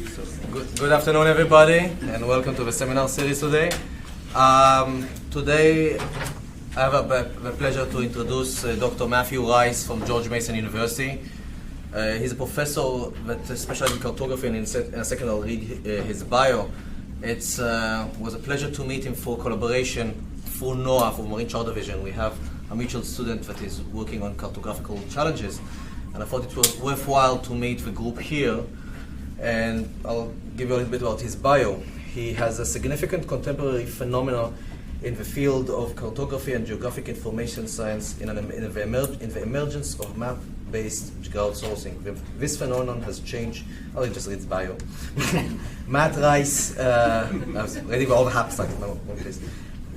Good afternoon, everybody, and welcome to the seminar series today. Today, I have the pleasure to introduce Dr. Matthew Rice from George Mason University. He's a professor that specializes in cartography, and in a second I'll read his bio. It was a pleasure to meet him for collaboration through NOAA, for Marine Charter Division. We have a mutual student that is working on cartographical challenges, and I thought it was worthwhile to meet the group here. And I'll give you a little bit about his bio. He has a significant contemporary phenomenon in the field of cartography and geographic information science in the emergence of map-based crowdsourcing. This phenomenon has changed. I'll just read his bio. Matt Rice, I was reading all the abstracts.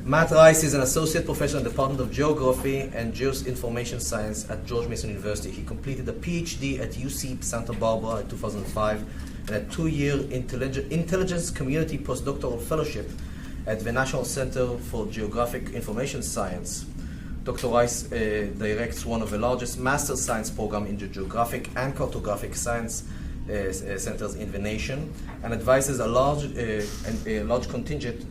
Matt Rice is an associate professor in the Department of Geography and Geoinformation Science at George Mason University. He completed a PhD at UC Santa Barbara in 2005 and a 2-year intelligence community postdoctoral fellowship at the National Center for Geographic Information Science. Dr. Rice directs one of the largest master science programs in the geographic and cartographic science centers in the nation, and advises a large contingent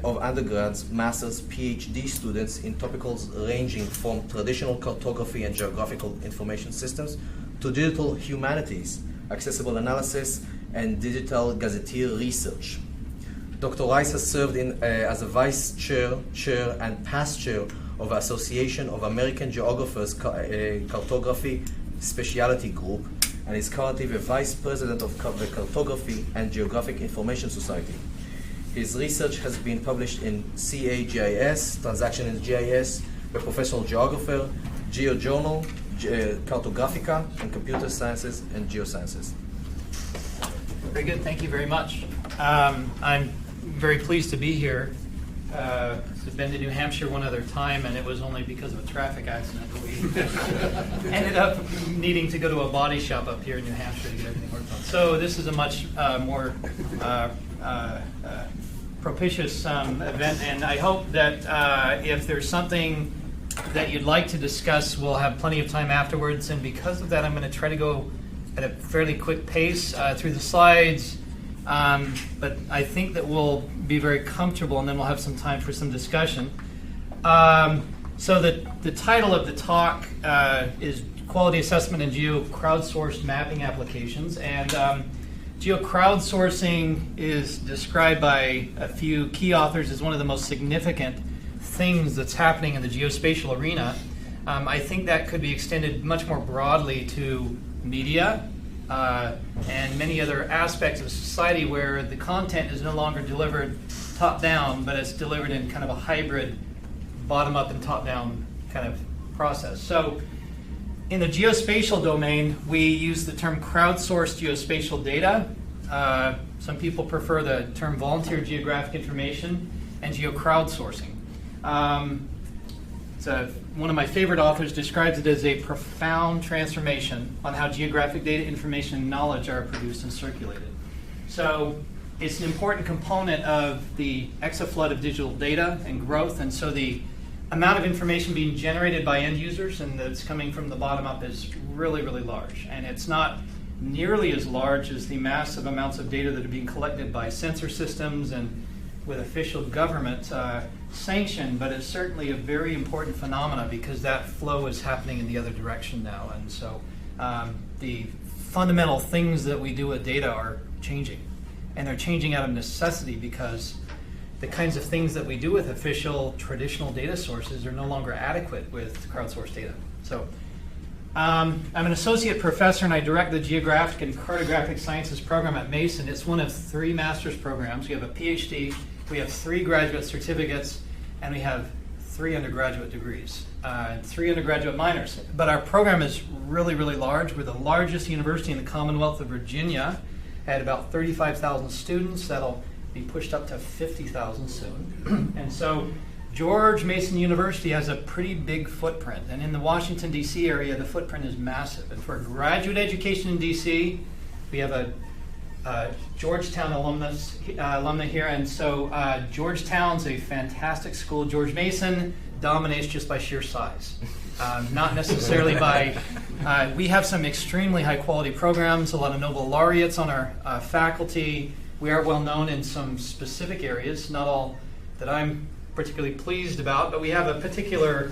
of undergrads, masters, PhD students in topics ranging from traditional cartography and geographical information systems to digital humanities, accessible analysis, and digital gazetteer research. Dr. Rice has served as a vice chair, and past chair of the Association of American Geographers Cartography Specialty Group, and is currently the vice president of the Cartography and Geographic Information Society. His research has been published in CA-GIS, Transaction in GIS, The Professional Geographer, GeoJournal, Cartographica, and Computer Sciences and Geosciences. Very good. Thank you very much. I'm very pleased to be here. I've been to New Hampshire one other time, and it was only because of a traffic accident that we ended up needing to go to a body shop up here in New Hampshire to get everything worked on. So this is a much more propitious event, and I hope that if there's something that you'd like to discuss, we'll have plenty of time afterwards, and because of that I'm going to try to go at a fairly quick pace through the slides, but I think that we'll be very comfortable, and then we'll have some time for some discussion. So the title of the talk is Quality Assessment in Geocrowdsourced Mapping Applications, and geocrowdsourcing is described by a few key authors as one of the most significant things that's happening in the geospatial arena. I think that could be extended much more broadly to media and many other aspects of society where the content is no longer delivered top-down, but it's delivered in kind of a hybrid bottom-up and top-down kind of process. So in the geospatial domain, we use the term crowdsourced geospatial data. Some people prefer the term volunteer geographic information and geocrowdsourcing. One of my favorite authors describes it as a profound transformation on how geographic data, information, and knowledge are produced and circulated. So it's an important component of the exaflood of digital data and growth, and so the amount of information being generated by end users and that's coming from the bottom up is really, really large. And it's not nearly as large as the massive amounts of data that are being collected by sensor systems and with official government sanction, but it's certainly a very important phenomena because that flow is happening in the other direction now. And so the fundamental things that we do with data are changing. And they're changing out of necessity because the kinds of things that we do with official traditional data sources are no longer adequate with crowdsourced data. So I'm an associate professor and I direct the Geographic and Cartographic Sciences program at Mason. It's one of 3 master's programs. We have a PhD, we have 3 graduate certificates, and we have 3 undergraduate degrees, 3 undergraduate minors. But our program is really, really large. We're the largest university in the Commonwealth of Virginia at about 35,000 students. That'll be pushed up to 50,000 soon. And so George Mason University has a pretty big footprint. And in the Washington, D.C. area, the footprint is massive. And for graduate education in D.C., we have a Georgetown alumna here. And so Georgetown's a fantastic school. George Mason dominates just by sheer size. Not necessarily by We have some extremely high quality programs, a lot of Nobel laureates on our faculty. We are well known in some specific areas, not all that I'm particularly pleased about, but we have a particular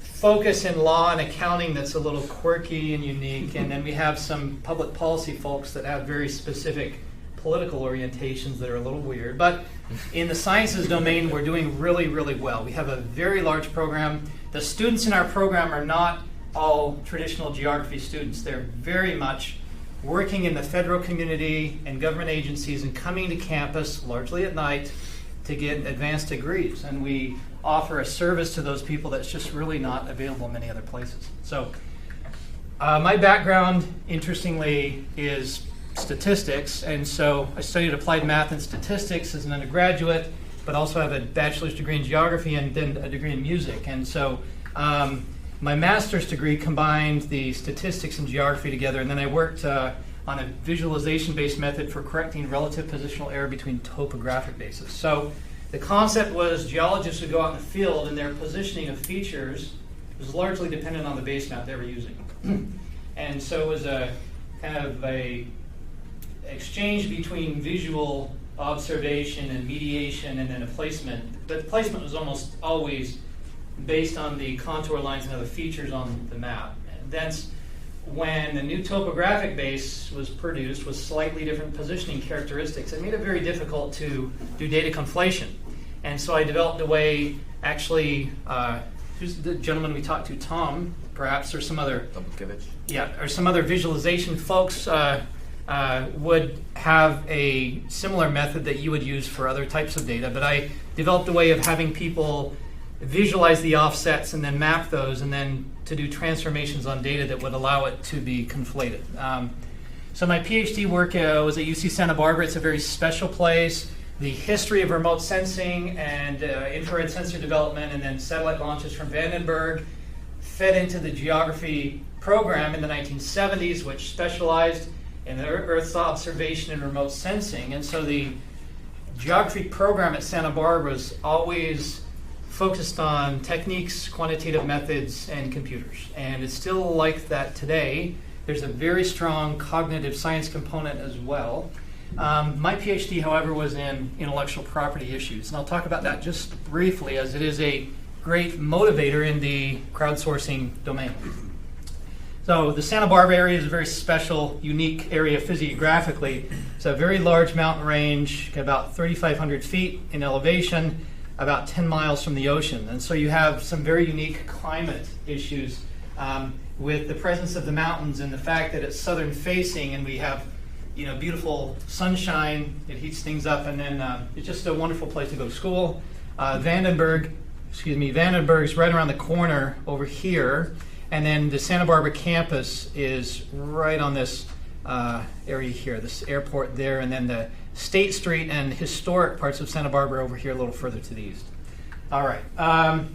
focus in law and accounting that's a little quirky and unique, and then we have some public policy folks that have very specific political orientations that are a little weird. But in the sciences domain, we're doing really, really well. We have a very large program. The students in our program are not all traditional geography students. They're very much working in the federal community and government agencies and coming to campus, largely at night, to get advanced degrees. And we offer a service to those people that's just really not available in many other places. So my background, interestingly, is statistics, and so I studied applied math and statistics as an undergraduate, but also have a bachelor's degree in geography and then a degree in music. And so my master's degree combined the statistics and geography together, and then I worked on a visualization-based method for correcting relative positional error between topographic bases. So the concept was geologists would go out in the field, and their positioning of features was largely dependent on the base map they were using. And so it was a kind of a exchange between visual observation and mediation and then a placement. But the placement was almost always based on the contour lines and other features on the map. And that's when the new topographic base was produced with slightly different positioning characteristics. It made it very difficult to do data conflation. And so I developed a way, actually, who's the gentleman we talked to, Tom, perhaps, or some other, or some other visualization folks would have a similar method that you would use for other types of data. But I developed a way of having people visualize the offsets and then map those and then to do transformations on data that would allow it to be conflated. So my PhD work was at UC Santa Barbara. It's a very special place. The history of remote sensing and infrared sensor development and then satellite launches from Vandenberg fed into the geography program in the 1970s, which specialized in Earth's observation and remote sensing. And so the geography program at Santa Barbara was always focused on techniques, quantitative methods, and computers. And it's still like that today. There's a very strong cognitive science component as well. My PhD, however, was in intellectual property issues. And I'll talk about that just briefly, as it is a great motivator in the crowdsourcing domain. So the Santa Barbara area is a very special, unique area physiographically. It's a very large mountain range, about 3,500 feet in elevation, about 10 miles from the ocean. And so you have some very unique climate issues with the presence of the mountains and the fact that it's southern facing and we have beautiful sunshine. It heats things up, and then it's just a wonderful place to go to school. Vandenberg's right around the corner over here. And then the Santa Barbara campus is right on this area here, this airport there, and then the State Street and historic parts of Santa Barbara over here a little further to the east. All right. I've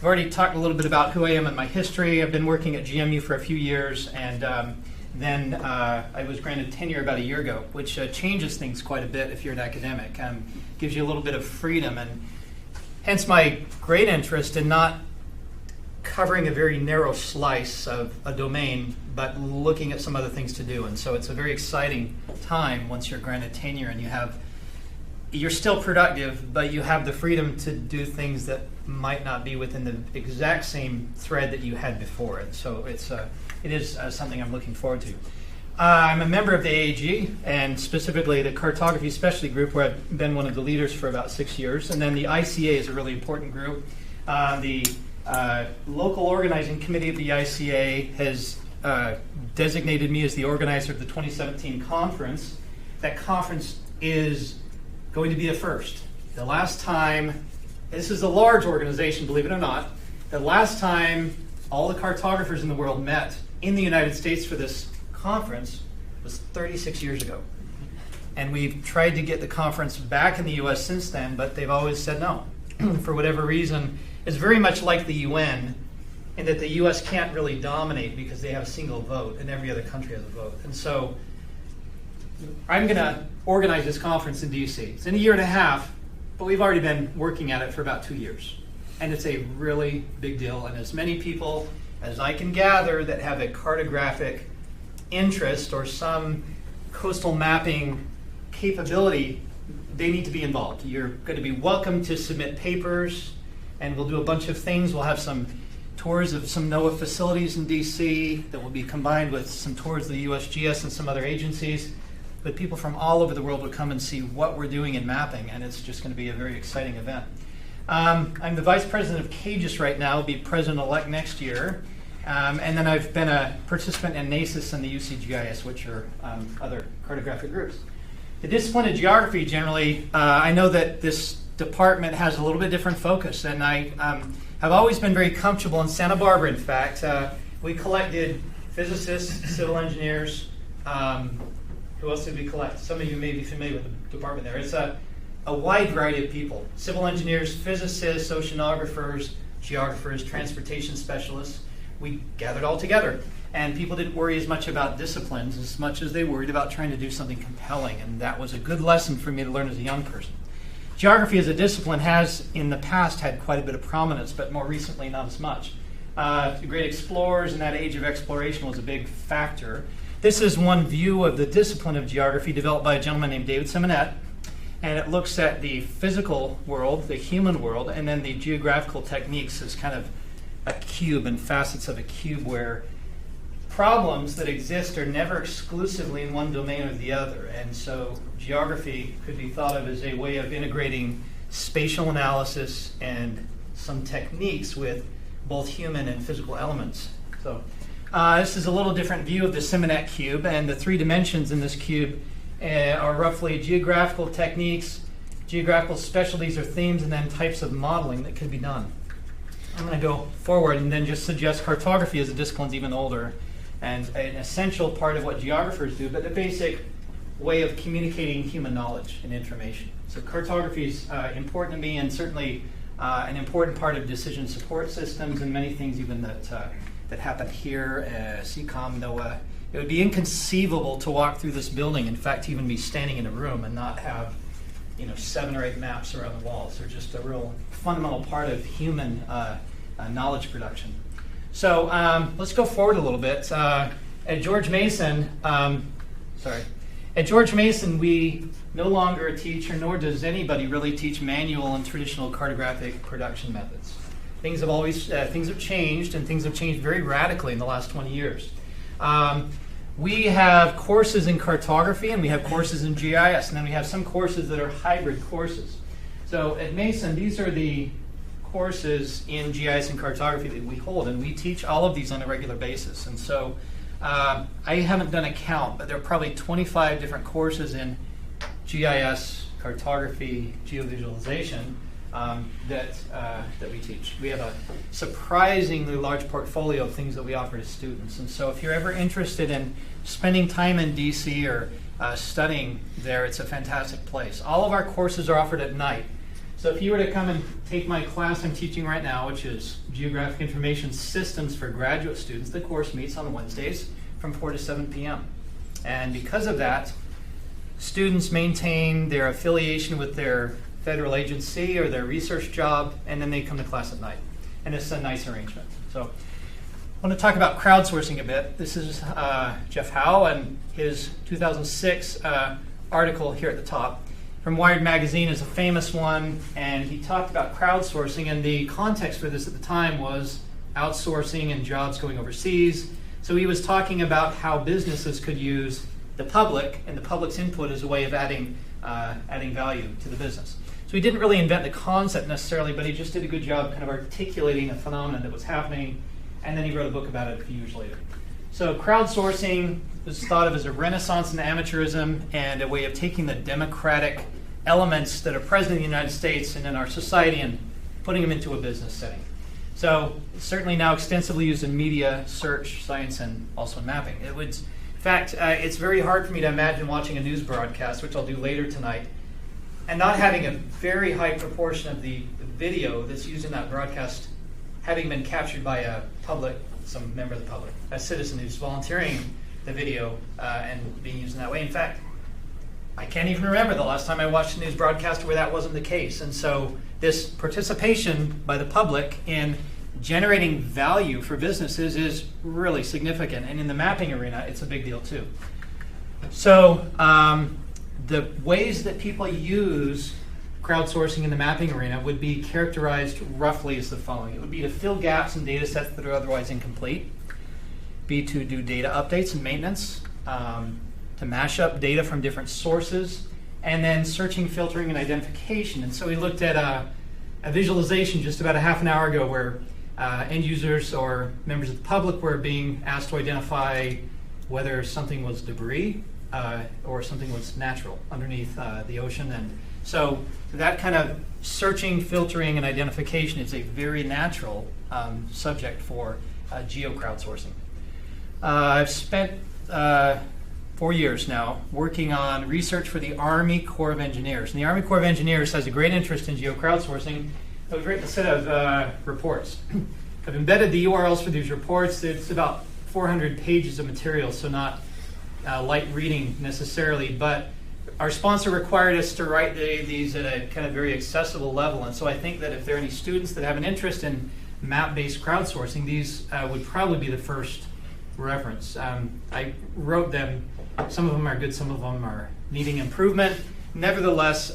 already talked a little bit about who I am and my history. I've been working at GMU for a few years, and then I was granted tenure about a year ago, which changes things quite a bit if you're an academic. Gives you a little bit of freedom, and hence my great interest in not covering a very narrow slice of a domain, but looking at some other things to do. And so it's a very exciting time once you're granted tenure and you're still productive, but you have the freedom to do things that might not be within the exact same thread that you had before. And so it is something I'm looking forward to. I'm a member of the AAG, and specifically the Cartography Specialty Group, where I've been one of the leaders for about 6 years. And then the ICA is a really important group. The local organizing committee of the ICA has designated me as the organizer of the 2017 conference. That conference is going to be a first. The last time, this is a large organization, believe it or not, the last time all the cartographers in the world met in the United States for this conference was 36 years ago. And we've tried to get the conference back in the U.S. since then, but they've always said no, for whatever reason. It's very much like the UN in that the U.S. can't really dominate because they have a single vote and every other country has a vote. And so I'm going to organize this conference in D.C. It's in a year and a half, but we've already been working at it for about 2 years. And it's a really big deal, and as many people as I can gather, that have a cartographic interest or some coastal mapping capability, they need to be involved. You're going to be welcome to submit papers, and we'll do a bunch of things. We'll have some tours of some NOAA facilities in DC that will be combined with some tours of the USGS and some other agencies. But people from all over the world will come and see what we're doing in mapping, and it's just going to be a very exciting event. I'm the vice president of CAGIS right now. I'll be president-elect next year. And then I've been a participant in NACIS and the UCGIS, which are other cartographic groups. The discipline of geography, generally, I know that this department has a little bit different focus, and I have always been very comfortable in Santa Barbara, in fact. We collected physicists, civil engineers. Who else did we collect? Some of you may be familiar with the department there. It's a wide variety of people: civil engineers, physicists, oceanographers, geographers, transportation specialists. We gathered all together, and people didn't worry as much about disciplines as much as they worried about trying to do something compelling, and that was a good lesson for me to learn as a young person. Geography as a discipline has, in the past, had quite a bit of prominence, but more recently, not as much. The great explorers in that age of exploration was a big factor. This is one view of the discipline of geography developed by a gentleman named David Simonet, and it looks at the physical world, the human world, and then the geographical techniques as kind of a cube and facets of a cube where problems that exist are never exclusively in one domain or the other. And so geography could be thought of as a way of integrating spatial analysis and some techniques with both human and physical elements. So this is a little different view of the Simonet cube, and the three dimensions in this cube are roughly geographical techniques, geographical specialties or themes, and then types of modeling that could be done. I'm going to go forward and then just suggest cartography as a discipline is even older and an essential part of what geographers do, but the basic way of communicating human knowledge and information. So cartography is important to me, and certainly an important part of decision support systems and many things even that happen here, CCOM, NOAA. It would be inconceivable to walk through this building, in fact, to even be standing in a room and not have 7 or 8 maps around the walls. They're just a real fundamental part of human knowledge production. So let's go forward a little bit. At George Mason, we no longer teach, or nor does anybody really teach, manual and traditional cartographic production methods. Things have changed, and things have changed very radically in the last 20 years. We have courses in cartography, and we have courses in GIS, and then we have some courses that are hybrid courses. So at Mason, these are the courses in GIS and cartography that we hold, and we teach all of these on a regular basis. And so I haven't done a count, but there are probably 25 different courses in GIS, cartography, geovisualization that we teach. We have a surprisingly large portfolio of things that we offer to students. And so if you're ever interested in spending time in DC or studying there, it's a fantastic place. All of our courses are offered at night. So if you were to come and take my class I'm teaching right now, which is Geographic Information Systems for graduate students, the course meets on Wednesdays from 4 to 7 p.m. And because of that, students maintain their affiliation with their federal agency or their research job, and then they come to class at night. And it's a nice arrangement. So I want to talk about crowdsourcing a bit. This is Jeff Howe and his 2006 article here at the top from Wired Magazine is a famous one, and he talked about crowdsourcing, and the context for this at the time was outsourcing and jobs going overseas. So he was talking about how businesses could use the public and the public's input as a way of adding value to the business. So he didn't really invent the concept necessarily, but he just did a good job kind of articulating a phenomenon that was happening, and then he wrote a book about it a few years later. So crowdsourcing was thought of as a renaissance in amateurism and a way of taking the democratic elements that are present in the United States and in our society and putting them into a business setting. So it's certainly now extensively used in media, search, science, and also in mapping. In fact, it's very hard for me to imagine watching a news broadcast, which I'll do later tonight, and not having a very high proportion of the video that's used in that broadcast having been captured by some member of the public, a citizen who's volunteering the video and being used in that way. In fact, I can't even remember the last time I watched a news broadcast where that wasn't the case. And so this participation by the public in generating value for businesses is really significant. And in the mapping arena, it's a big deal too. So the ways that people use crowdsourcing in the mapping arena would be characterized roughly as the following. It would be to fill gaps in data sets that are otherwise incomplete, be to do data updates and maintenance, to mash up data from different sources, and then searching, filtering, and identification. And so we looked at a visualization just about a half an hour ago where end users or members of the public were being asked to identify whether something was debris or something was natural underneath the ocean. And so that kind of searching, filtering, and identification is a very natural subject for geocrowdsourcing. I've spent 4 years now working on research for the Army Corps of Engineers. And the Army Corps of Engineers has a great interest in geocrowdsourcing. We've written a set of reports. I've embedded the URLs for these reports. It's about 400 pages of material, so not light reading necessarily, but our sponsor required us to write these at a kind of very accessible level. And so I think that if there are any students that have an interest in map-based crowdsourcing, these would probably be the first reference. I wrote them. Some of them are good, some of them are needing improvement. Nevertheless,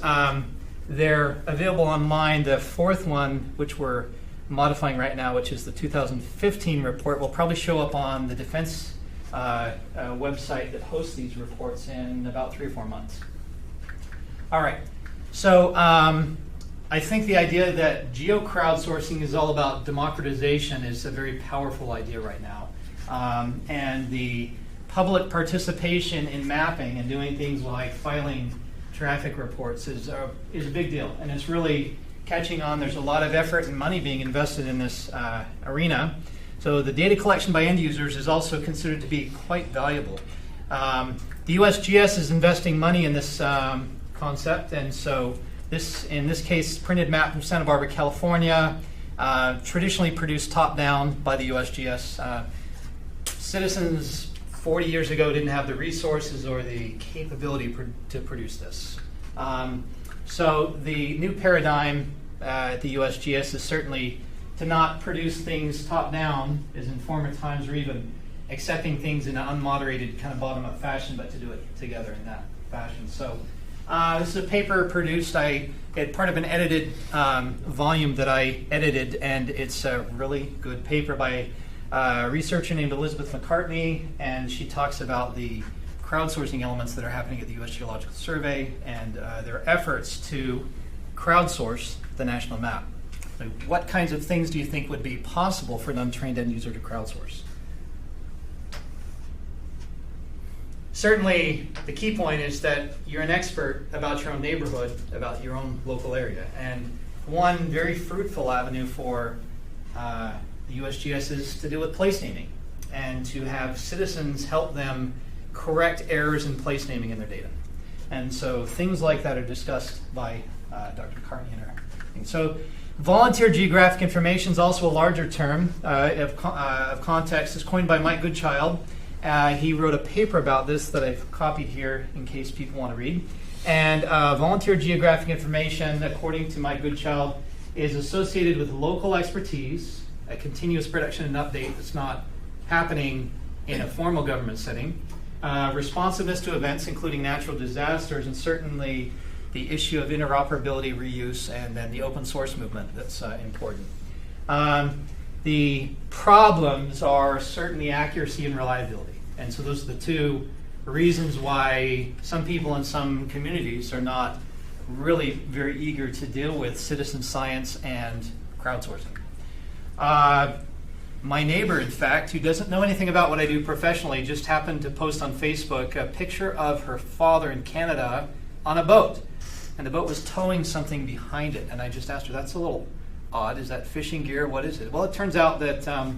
they're available online. The fourth one, which we're modifying right now, which is the 2015 report, will probably show up on the defense website that hosts these reports in about 3 or 4 months. All right, so I think the idea that geocrowdsourcing is all about democratization is a very powerful idea right now. And the public participation in mapping and doing things like filing traffic reports is a big deal, and it's really catching on. There's a lot of effort and money being invested in this arena. So the data collection by end users is also considered to be quite valuable. The USGS is investing money in this concept, and so this, in this case, printed map from Santa Barbara, California, traditionally produced top-down by the USGS. Citizens 40 years ago didn't have the resources or the capability to produce this. So the new paradigm at the USGS is certainly to not produce things top-down, as in former times, or even accepting things in an unmoderated kind of bottom-up fashion, but to do it together in that fashion. So this is a paper produced. I had part of an edited volume that I edited, and it's a really good paper by a researcher named Elizabeth McCartney, and she talks about the crowdsourcing elements that are happening at the U.S. Geological Survey and their efforts to crowdsource the national map. So what kinds of things do you think would be possible for an untrained end user to crowdsource? Certainly, the key point is that you're an expert about your own neighborhood, about your own local area. And one very fruitful avenue for the USGS is to deal with place naming and to have citizens help them correct errors in place naming in their data. And so things like that are discussed by Dr. McCartney in her thing. So volunteer geographic information is also a larger term of context. It's coined by Mike Goodchild. He wrote a paper about this that I've copied here in case people want to read. And volunteer geographic information, according to Mike Goodchild, is associated with local expertise, a continuous production and update that's not happening in a formal government setting, responsiveness to events, including natural disasters, and certainly the issue of interoperability, reuse, and then the open source movement that's important. The problems are certainly accuracy and reliability. And so those are the two reasons why some people in some communities are not really very eager to deal with citizen science and crowdsourcing. My neighbor, in fact, who doesn't know anything about what I do professionally, just happened to post on Facebook a picture of her father in Canada on a boat. And the boat was towing something behind it. And I just asked her, that's a little odd. Is that fishing gear? What is it? Well, it turns out that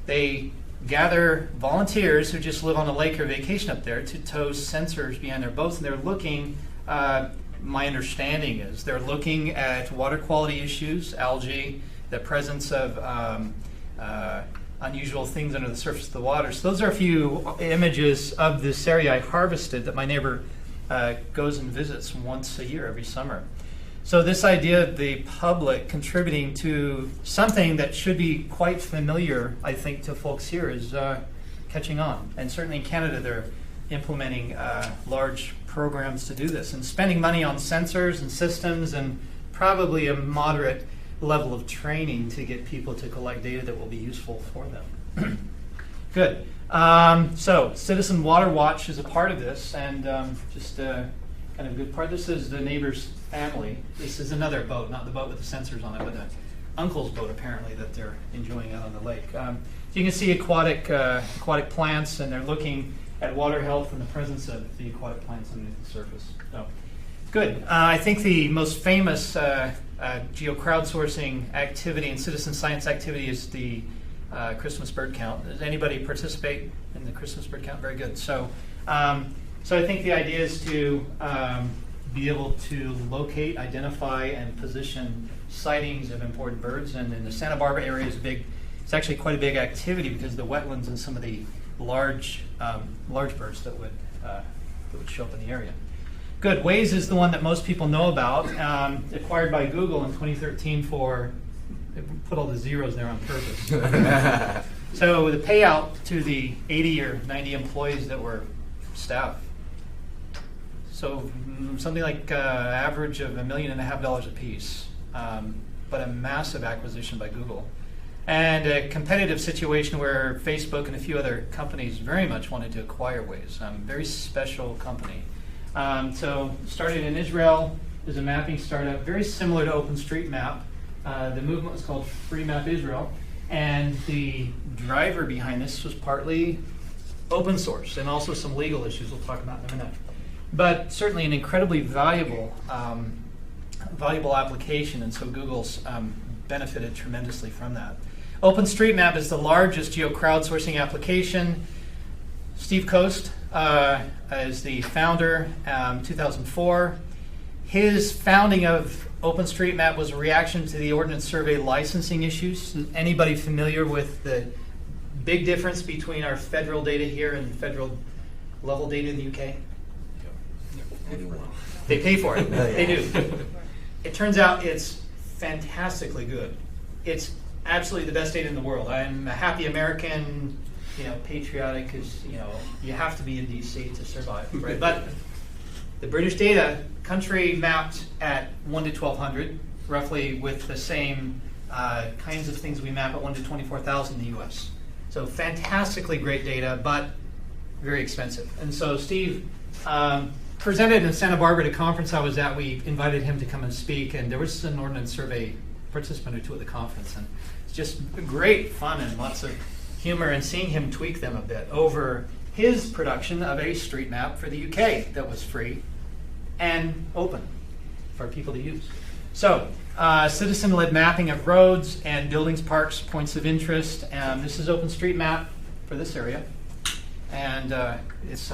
they gather volunteers who just live on a lake or vacation up there to tow sensors behind their boats. And they're looking, my understanding is, they're looking at water quality issues, algae, the presence of unusual things under the surface of the water. So those are a few images of this area I harvested that my neighbor goes and visits once a year, every summer. So this idea of the public contributing to something that should be quite familiar, I think, to folks here is catching on. And certainly in Canada, they're implementing large programs to do this and spending money on sensors and systems and probably a moderate level of training to get people to collect data that will be useful for them. Good. So Citizen Water Watch is a part of this, and just kind of a good part. This is the neighbor's family. This is another boat, not the boat with the sensors on it, but the uncle's boat apparently that they're enjoying out on the lake. So you can see aquatic plants, and they're looking at water health in the presence of the aquatic plants underneath the surface. So, good. I think the most famous geocrowdsourcing activity and citizen science activity is the Christmas bird count. Does anybody participate in the Christmas bird count? Very good. So I think the idea is to be able to locate, identify, and position sightings of important birds. And in the Santa Barbara area is it's actually quite a big activity because of the wetlands and some of the large birds that would show up in the area. Good. Waze is the one that most people know about, acquired by Google in 2013 for, put all the zeros there on purpose. So the payout to the 80 or 90 employees that were staff. So something like average of $1.5 million a piece, but a massive acquisition by Google. And a competitive situation where Facebook and a few other companies very much wanted to acquire Waze. Very special company. So started in Israel, is a mapping startup, very similar to OpenStreetMap. The movement was called Free Map Israel, and the driver behind this was partly open source and also some legal issues we'll talk about in a minute. But certainly an incredibly valuable application, and so Google's benefited tremendously from that. OpenStreetMap is the largest geocrowdsourcing application. Steve Coast is the founder, 2004. His founding of OpenStreetMap was a reaction to the Ordnance Survey licensing issues. Anybody familiar with the big difference between our federal data here and federal level data in the UK? They pay for it. They do. It turns out it's fantastically good. It's absolutely the best data in the world. I'm a happy American, patriotic, because you have to be in DC to survive, right? But the British data, country mapped at 1 to 1,200, roughly with the same kinds of things we map at 1 to 24,000 in the U.S. So fantastically great data, but very expensive. And so Steve presented in Santa Barbara at a conference I was at. We invited him to come and speak, and there was an Ordnance Survey participant or two at the conference, and it's just great fun and lots of humor, and seeing him tweak them a bit over his production of a street map for the UK that was free and open for people to use. So, citizen-led mapping of roads and buildings, parks, points of interest. This is OpenStreetMap for this area, and it's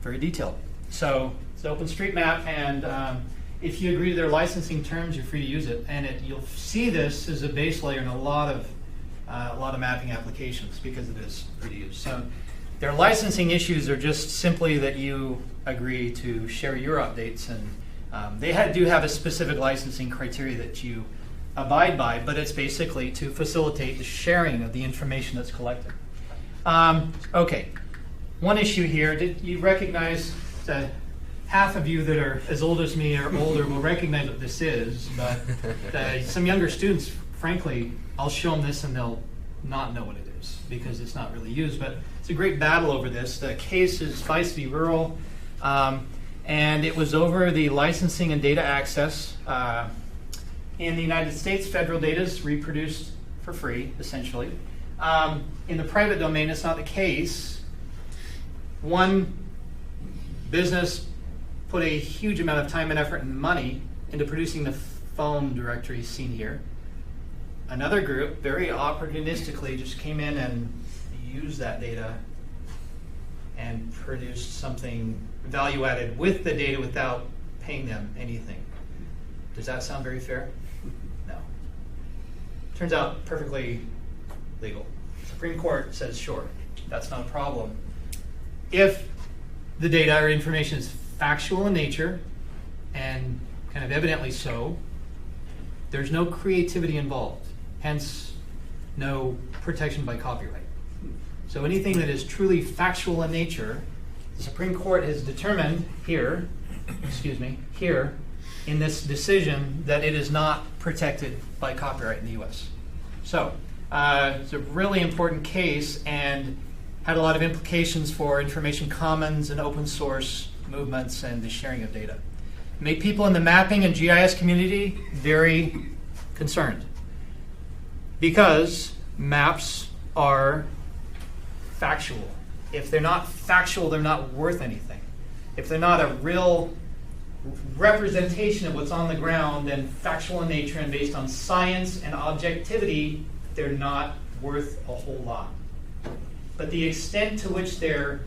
very detailed. So it's OpenStreetMap, and if you agree to their licensing terms, you're free to use it. And you'll see this as a base layer in a lot of mapping applications because it is free to use. So their licensing issues are just simply that you agree to share your updates, and they do have a specific licensing criteria that you abide by, but it's basically to facilitate the sharing of the information that's collected. Okay, one issue here. Did you recognize that half of you that are as old as me or older will recognize what this is, but some younger students, frankly, I'll show them this and they'll not know what it is because it's not really used, but it's a great battle over this. The case is Vice v. Rural, and it was over the licensing and data access. In the United States, federal data is reproduced for free, essentially. In the private domain, it's not the case. One business put a huge amount of time and effort and money into producing the phone directory seen here. Another group, very opportunistically, just came in and used that data and produced something value-added with the data without paying them anything. Does that sound very fair? No. Turns out perfectly legal. Supreme Court says, sure, that's not a problem. If the data or information is factual in nature and kind of evidently so, there's no creativity involved, hence no protection by copyright. So anything that is truly factual in nature, the Supreme Court has determined here in this decision that it is not protected by copyright in the US. So it's a really important case and had a lot of implications for information commons and open source movements and the sharing of data. Made people in the mapping and GIS community very concerned because maps are factual. If they're not factual, they're not worth anything. If they're not a real representation of what's on the ground and factual in nature and based on science and objectivity, they're not worth a whole lot. But the extent to which they're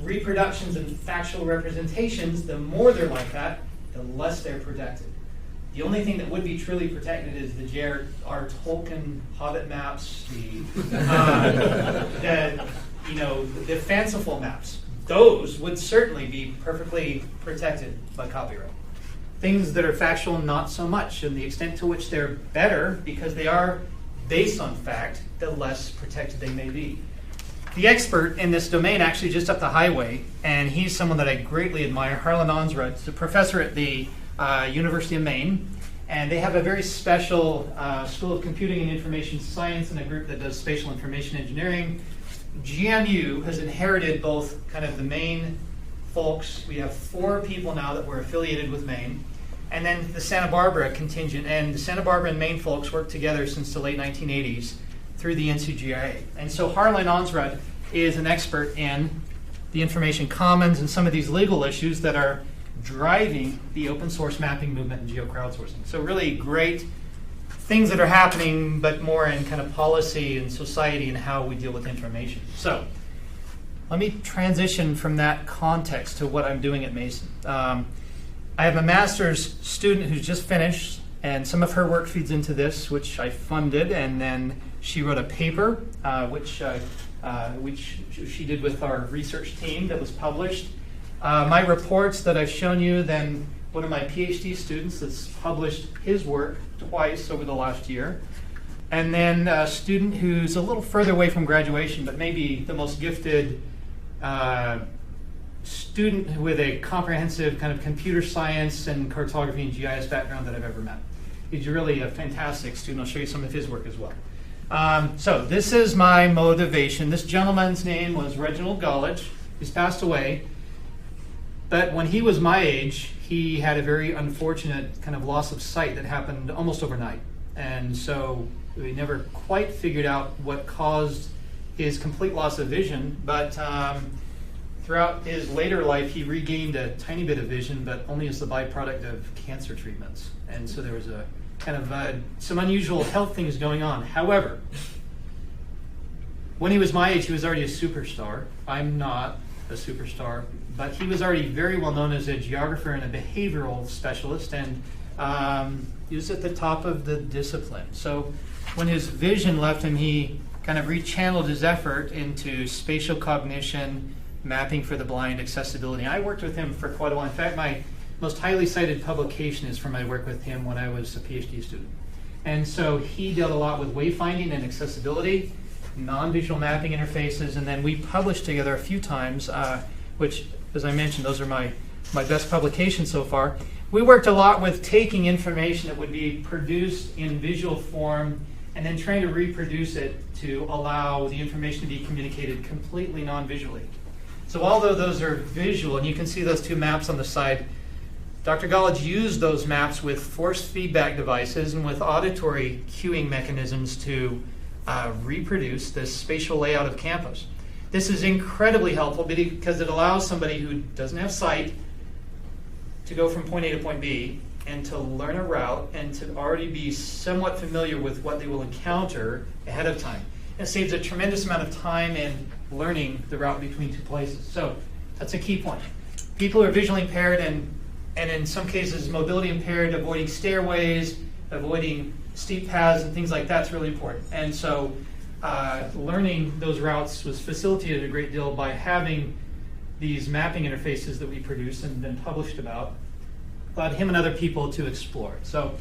reproductions and factual representations, the more they're like that, the less they're protected. The only thing that would be truly protected is the J.R.R. Tolkien Hobbit maps, the fanciful maps. Those would certainly be perfectly protected by copyright. Things that are factual, not so much. And the extent to which they're better, because they are based on fact, the less protected they may be. The expert in this domain actually just up the highway, and he's someone that I greatly admire, Harlan Onsrud. He's a professor at the University of Maine, and they have a very special School of Computing and Information Science and a group that does spatial information engineering. GMU has inherited both kind of the Maine folks. We have 4 people now that were affiliated with Maine, and then the Santa Barbara contingent. And the Santa Barbara and Maine folks worked together since the late 1980s through the NCGIA. And so Harlan Onsrud is an expert in the information commons and some of these legal issues that are driving the open source mapping movement and geocrowdsourcing. So really great things that are happening, but more in kind of policy and society and how we deal with information. So let me transition from that context to what I'm doing at Mason. I have a master's student who's just finished, and some of her work feeds into this, which I funded, and then she wrote a paper, which she did with our research team that was published. My reports that I've shown you, then one of my PhD students that's published his work twice over the last year. And then a student who's a little further away from graduation, but maybe the most gifted student with a comprehensive kind of computer science and cartography and GIS background that I've ever met. He's really a fantastic student. I'll show you some of his work as well. So this is my motivation. This gentleman's name was Reginald Gollidge. He's passed away. But when he was my age, he had a very unfortunate kind of loss of sight that happened almost overnight. And so we never quite figured out what caused his complete loss of vision. But throughout his later life, he regained a tiny bit of vision, but only as the byproduct of cancer treatments. And so there was a kind of some unusual health things going on. However, when he was my age, he was already a superstar. I'm not a superstar, but he was already very well known as a geographer and a behavioral specialist, and he was at the top of the discipline. So when his vision left him, he kind of rechanneled his effort into spatial cognition, mapping for the blind, accessibility. I worked with him for quite a while. In fact, my most highly cited publication is from my work with him when I was a PhD student. And so he dealt a lot with wayfinding and accessibility, non-visual mapping interfaces, and then we published together a few times, which, as I mentioned, those are my best publications so far. We worked a lot with taking information that would be produced in visual form and then trying to reproduce it to allow the information to be communicated completely non-visually. So although those are visual, and you can see those 2 maps on the side, Dr. Gollidge used those maps with force feedback devices and with auditory cueing mechanisms to reproduce the spatial layout of campus. This is incredibly helpful because it allows somebody who doesn't have sight to go from point A to point B and to learn a route and to already be somewhat familiar with what they will encounter ahead of time. It saves a tremendous amount of time in learning the route between 2 places. So that's a key point. People who are visually impaired and in some cases mobility impaired, avoiding stairways, avoiding steep paths and things like that's really important. And so learning those routes was facilitated a great deal by having these mapping interfaces that we produced and then published about. allowed him and other people to explore. So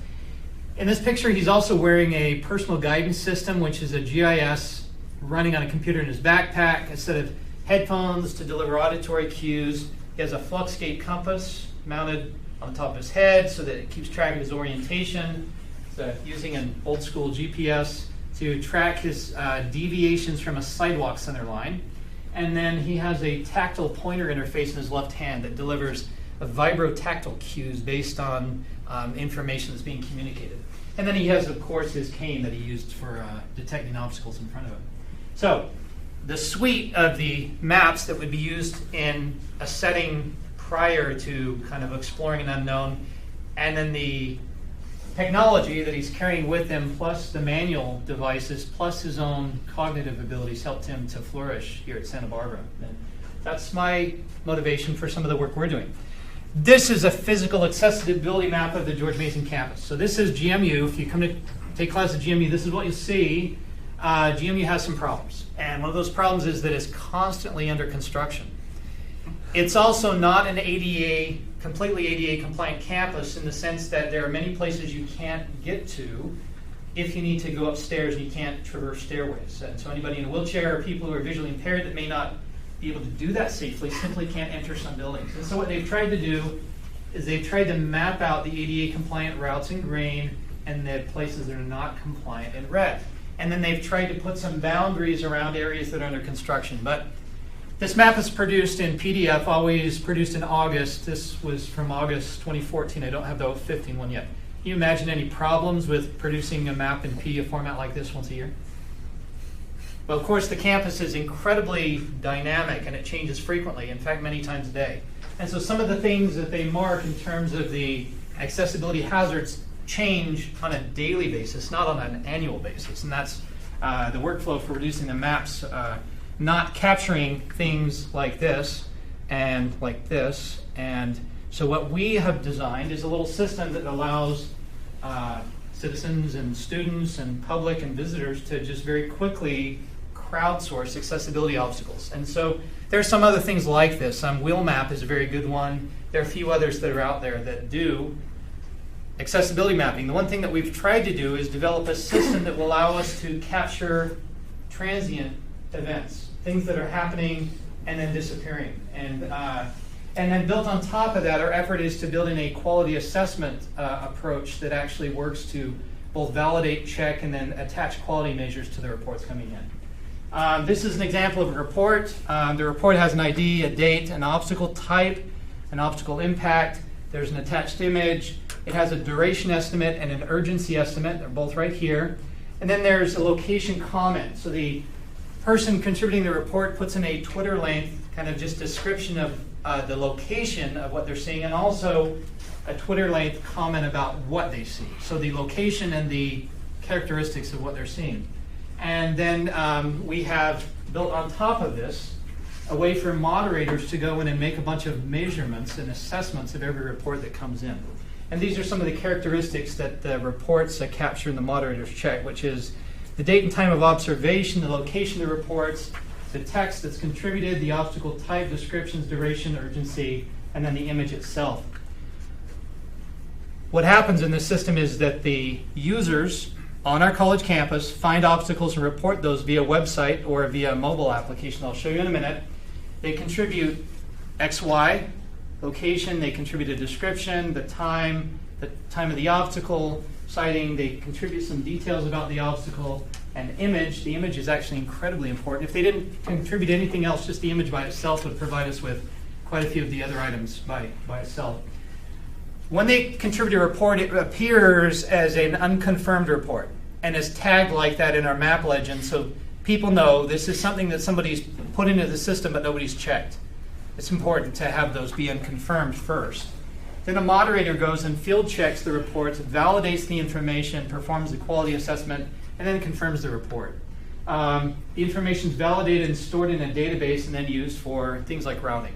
in this picture, he's also wearing a personal guidance system, which is a GIS running on a computer in his backpack. Instead of headphones to deliver auditory cues, he has a Fluxgate compass mounted on top of his head so that it keeps track of his orientation. So using an old school GPS to track his deviations from a sidewalk center line. And then he has a tactile pointer interface in his left hand that delivers a vibrotactile cues based on information that's being communicated. And then he has, of course, his cane that he used for detecting obstacles in front of him. So the suite of the maps that would be used in a setting prior to kind of exploring an unknown, and then the technology that he's carrying with him, plus the manual devices, plus his own cognitive abilities helped him to flourish here at Santa Barbara. And that's my motivation for some of the work we're doing. This is a physical accessibility map of the George Mason campus. So this is GMU. If you come to take class at GMU, this is what you'll see. GMU has some problems. And one of those problems is that it's constantly under construction. It's also not an ADA, completely ADA compliant campus in the sense that there are many places you can't get to if you need to go upstairs and you can't traverse stairways. And so anybody in a wheelchair or people who are visually impaired that may not be able to do that safely simply can't enter some buildings. And so what they've tried to do is they've tried to map out the ADA compliant routes in green and the places that are not compliant in red. And then they've tried to put some boundaries around areas that are under construction. But this map is produced in PDF, always produced in August. This was from August 2014. I don't have the 15 one yet. Can you imagine any problems with producing a map in PDF format like this once a year? Well, of course, the campus is incredibly dynamic and it changes frequently, in fact, many times a day. And so some of the things that they mark in terms of the accessibility hazards change on a daily basis, not on an annual basis. And that's the workflow for reducing the maps, not capturing things like this and like this. And so what we have designed is a little system that allows citizens and students and public and visitors to just very quickly crowdsource accessibility obstacles. And so there are some other things like this. WheelMap is a very good one. There are a few others that are out there that do accessibility mapping. The one thing that we've tried to do is develop a system that will allow us to capture transient events, things that are happening and then disappearing. And then built on top of that, our effort is to build in a quality assessment approach that actually works to both validate, check, and then attach quality measures to the reports coming in. This is an example of a report. The report has an ID, a date, an obstacle type, an obstacle impact. There's an attached image. It has a duration estimate and an urgency estimate. They're both right here. And then there's a location comment. So the person contributing the report puts in a Twitter length kind of just description of the location of what they're seeing, and also a Twitter length comment about what they see. So the location and the characteristics of what they're seeing. And then we have built on top of this a way for moderators to go in and make a bunch of measurements and assessments of every report that comes in. And these are some of the characteristics that the reports capture in the moderator's check, which is the date and time of observation, the location of the reports, the text that's contributed, the obstacle type, descriptions, duration, urgency, and then the image itself. What happens in this system is that the users on our college campus find obstacles and report those via website or via mobile application. I'll show you in a minute. They contribute XY, location, they contribute a description, the time of the obstacle, citing, they contribute some details about the obstacle, and image. The image is actually incredibly important. If they didn't contribute anything else, just the image by itself would provide us with quite a few of the other items by itself. When they contribute a report, it appears as an unconfirmed report and is tagged like that in our map legend, so people know this is something that somebody's put into the system but nobody's checked. It's important to have those be unconfirmed first. Then a moderator goes and field checks the reports, validates the information, performs the quality assessment, and then confirms the report. The information is validated and stored in a database and then used for things like routing.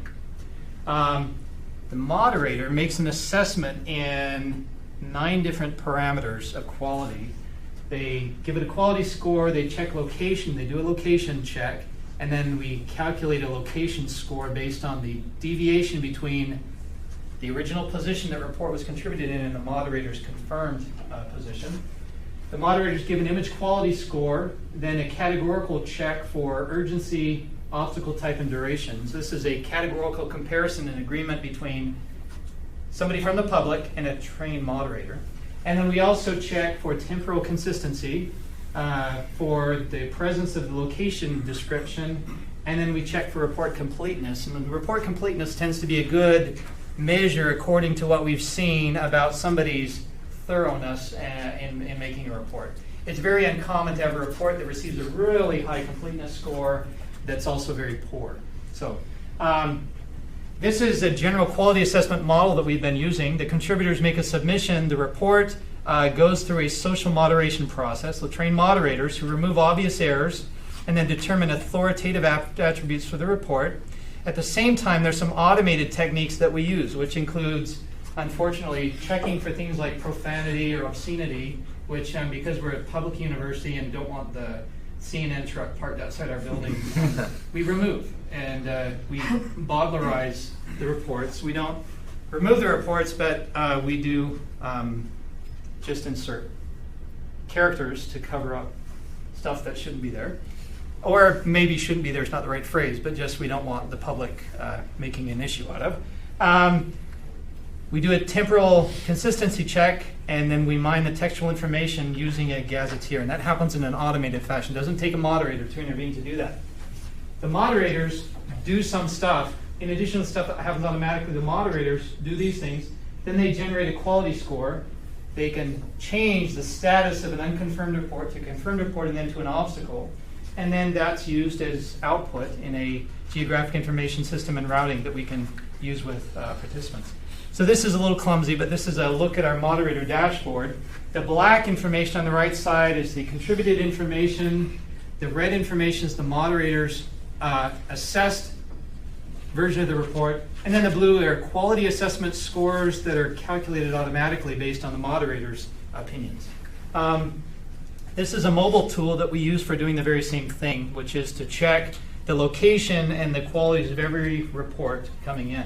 The moderator makes an assessment in 9 different parameters of quality. They give it a quality score, they check location, they do a location check, and then we calculate a location score based on the deviation between the original position that report was contributed in, and the moderator's confirmed position. The moderators give an image quality score, then a categorical check for urgency, obstacle type, and duration. So this is a categorical comparison and agreement between somebody from the public and a trained moderator. And then we also check for temporal consistency, for the presence of the location description, and then we check for report completeness. And the report completeness tends to be a good measure according to what we've seen about somebody's thoroughness in making a report. It's very uncommon to have a report that receives a really high completeness score that's also very poor. So this is a general quality assessment model that we've been using. The contributors make a submission. The report goes through a social moderation process. They'll train moderators who remove obvious errors and then determine authoritative attributes for the report. At the same time, there's some automated techniques that we use, which includes, unfortunately, checking for things like profanity or obscenity, which because we're a public university and don't want the CNN truck parked outside our building, we remove. And we bowdlerize the reports. We don't remove the reports, but we do just insert characters to cover up stuff that shouldn't be there. Or maybe shouldn't be there, it's not the right phrase, but just we don't want the public making an issue out of. We do a temporal consistency check, and then we mine the textual information using a gazetteer, and that happens in an automated fashion. It doesn't take a moderator to intervene to do that. The moderators do some stuff. In addition to the stuff that happens automatically, the moderators do these things. Then they generate a quality score. They can change the status of an unconfirmed report to a confirmed report and then to an obstacle. And then that's used as output in a geographic information system and routing that we can use with participants. So this is a little clumsy, but this is a look at our moderator dashboard. The black information on the right side is the contributed information. The red information is the moderator's assessed version of the report. And then the blue are quality assessment scores that are calculated automatically based on the moderator's opinions. This is a mobile tool that we use for doing the very same thing, which is to check the location and the qualities of every report coming in.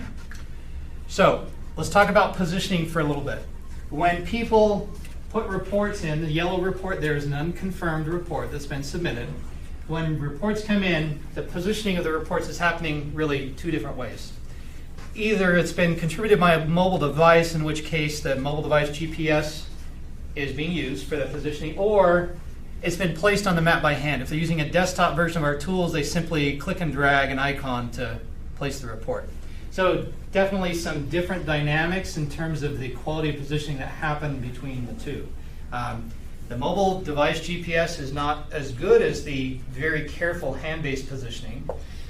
So let's talk about positioning for a little bit. When people put reports in, the yellow report there is an unconfirmed report that's been submitted. When reports come in, the positioning of the reports is happening really two different ways. Either it's been contributed by a mobile device, in which case the mobile device GPS is being used for the positioning, or it's been placed on the map by hand. If they're using a desktop version of our tools, they simply click and drag an icon to place the report. So definitely some different dynamics in terms of the quality of positioning that happen between the two. The mobile device GPS is not as good as the very careful hand-based positioning,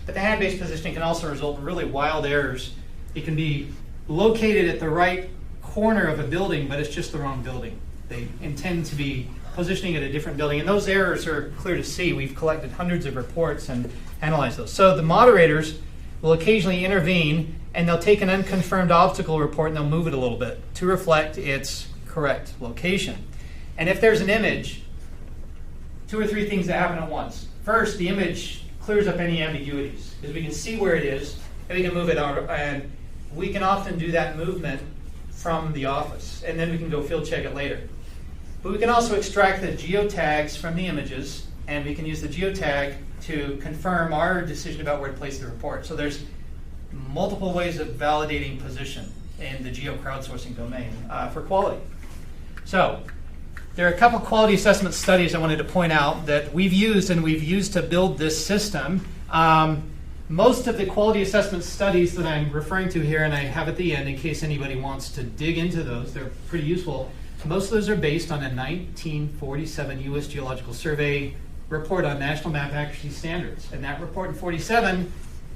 but the hand-based positioning can also result in really wild errors. It can be located at the right corner of a building, but it's just the wrong building. They intend to be positioning at a different building, and those errors are clear to see. We've collected hundreds of reports and analyzed those. So the moderators will occasionally intervene, and they'll take an unconfirmed obstacle report and they'll move it a little bit to reflect its correct location. And if there's an image, two or three things that happen at once. First, the image clears up any ambiguities, because we can see where it is, and we can move it out, and we can often do that movement from the office, and then we can go field check it later. But we can also extract the geotags from the images, and we can use the geotag to confirm our decision about where to place the report. So there's multiple ways of validating position in the geocrowdsourcing domain for quality. So there are a couple quality assessment studies I wanted to point out that we've used to build this system. Most of the quality assessment studies that I'm referring to here, and I have at the end in case anybody wants to dig into those, they're pretty useful. Most of those are based on a 1947 U.S. Geological Survey report on national map accuracy standards. And that report in 47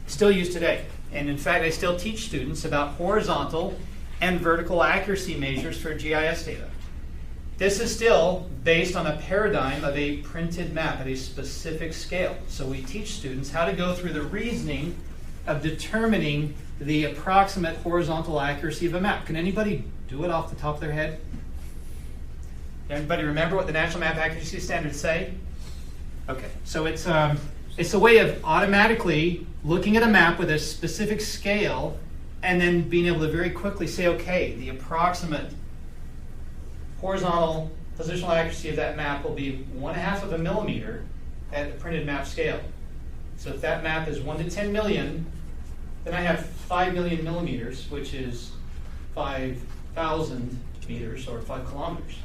is still used today. And in fact, I still teach students about horizontal and vertical accuracy measures for GIS data. This is still based on a paradigm of a printed map at a specific scale. So we teach students how to go through the reasoning of determining the approximate horizontal accuracy of a map. Can anybody do it off the top of their head? Everybody remember what the National Map Accuracy Standards say? Okay, so it's a way of automatically looking at a map with a specific scale and then being able to very quickly say, okay, the approximate horizontal positional accuracy of that map will be 1/2 of a millimeter at the printed map scale. So if that map is 1 to 10 million, then I have 5 million millimeters, which is 5,000 meters or 5 kilometers.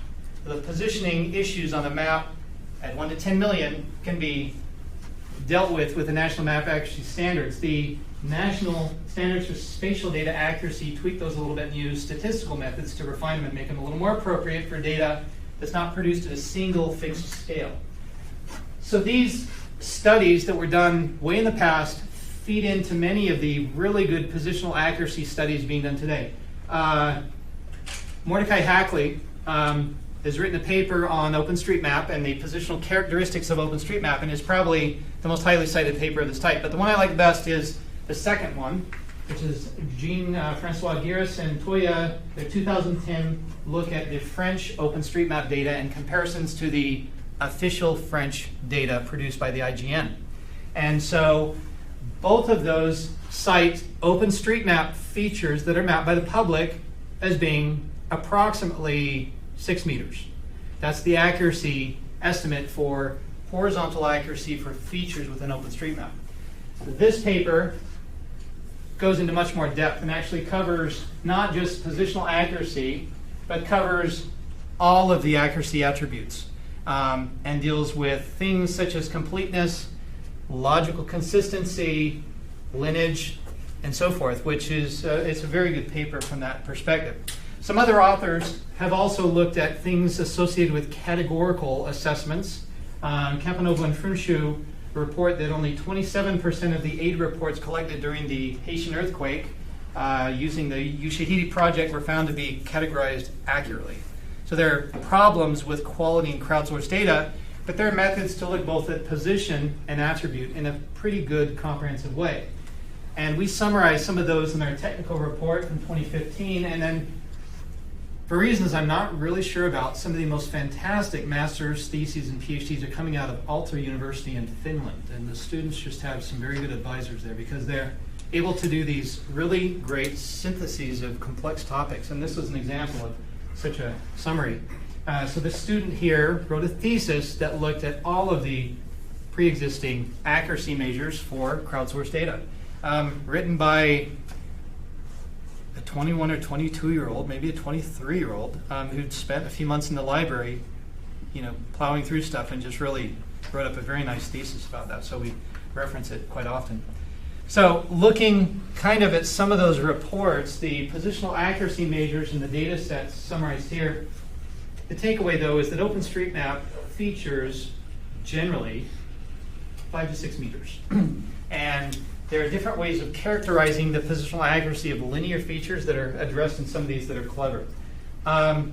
The positioning issues on the map at 1 to 10 million can be dealt with the National Map Accuracy Standards. The National Standards for Spatial Data Accuracy tweak those a little bit and use statistical methods to refine them and make them a little more appropriate for data that's not produced at a single fixed scale. So these studies that were done way in the past feed into many of the really good positional accuracy studies being done today. Mordecai Hackley has written a paper on OpenStreetMap and the positional characteristics of OpenStreetMap, and is probably the most highly cited paper of this type. But the one I like best is the second one, which is Jean-Francois Giras and Toya, their 2010 look at the French OpenStreetMap data and comparisons to the official French data produced by the IGN. And so both of those cite OpenStreetMap features that are mapped by the public as being approximately 6 meters. That's the accuracy estimate for horizontal accuracy for features within OpenStreetMap. This paper goes into much more depth and actually covers not just positional accuracy, but covers all of the accuracy attributes, and deals with things such as completeness, logical consistency, lineage, and so forth, which is it's a very good paper from that perspective. Some other authors have also looked at things associated with categorical assessments. Campanova and Frumshu report that only 27% of the aid reports collected during the Haitian earthquake using the Ushahidi project were found to be categorized accurately. So there are problems with quality and crowdsourced data, but there are methods to look both at position and attribute in a pretty good comprehensive way. And we summarize some of those in our technical report from 2015, and then for reasons I'm not really sure about, some of the most fantastic master's theses and PhDs are coming out of Aalto University in Finland, and the students just have some very good advisors there because they're able to do these really great syntheses of complex topics, and this was an example of such a summary. So this student here wrote a thesis that looked at all of the pre-existing accuracy measures for crowdsourced data, written by a 21 or 22-year-old, maybe a 23-year-old, who'd spent a few months in the library, plowing through stuff and just really wrote up a very nice thesis about that. So we reference it quite often. So looking kind of at some of those reports, the positional accuracy measures and the data sets summarized here, the takeaway, though, is that OpenStreetMap features generally 5 to 6 meters. And there are different ways of characterizing the positional accuracy of linear features that are addressed in some of these that are clever. Let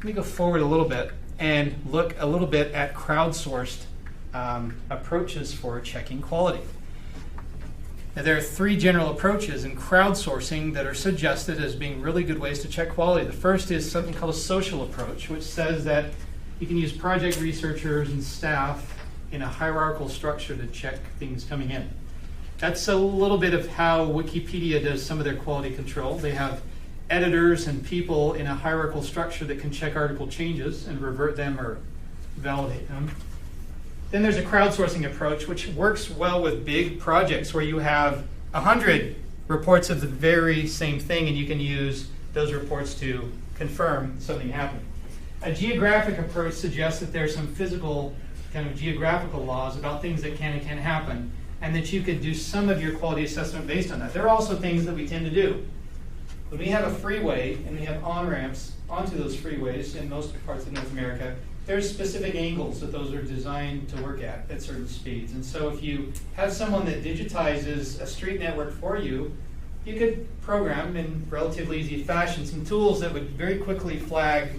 me go forward a little bit and look a little bit at crowdsourced approaches for checking quality. Now, there are 3 general approaches in crowdsourcing that are suggested as being really good ways to check quality. The first is something called a social approach, which says that you can use project researchers and staff in a hierarchical structure to check things coming in. That's a little bit of how Wikipedia does some of their quality control. They have editors and people in a hierarchical structure that can check article changes and revert them or validate them. Then there's a crowdsourcing approach, which works well with big projects where you have 100 reports of the very same thing, and you can use those reports to confirm something happened. A geographic approach suggests that there's some physical kind of geographical laws about things that can and can't happen, and that you could do some of your quality assessment based on that. There are also things that we tend to do. When we have a freeway and we have on-ramps onto those freeways in most parts of North America, there's specific angles that those are designed to work at certain speeds. And so if you have someone that digitizes a street network for you, you could program in relatively easy fashion some tools that would very quickly flag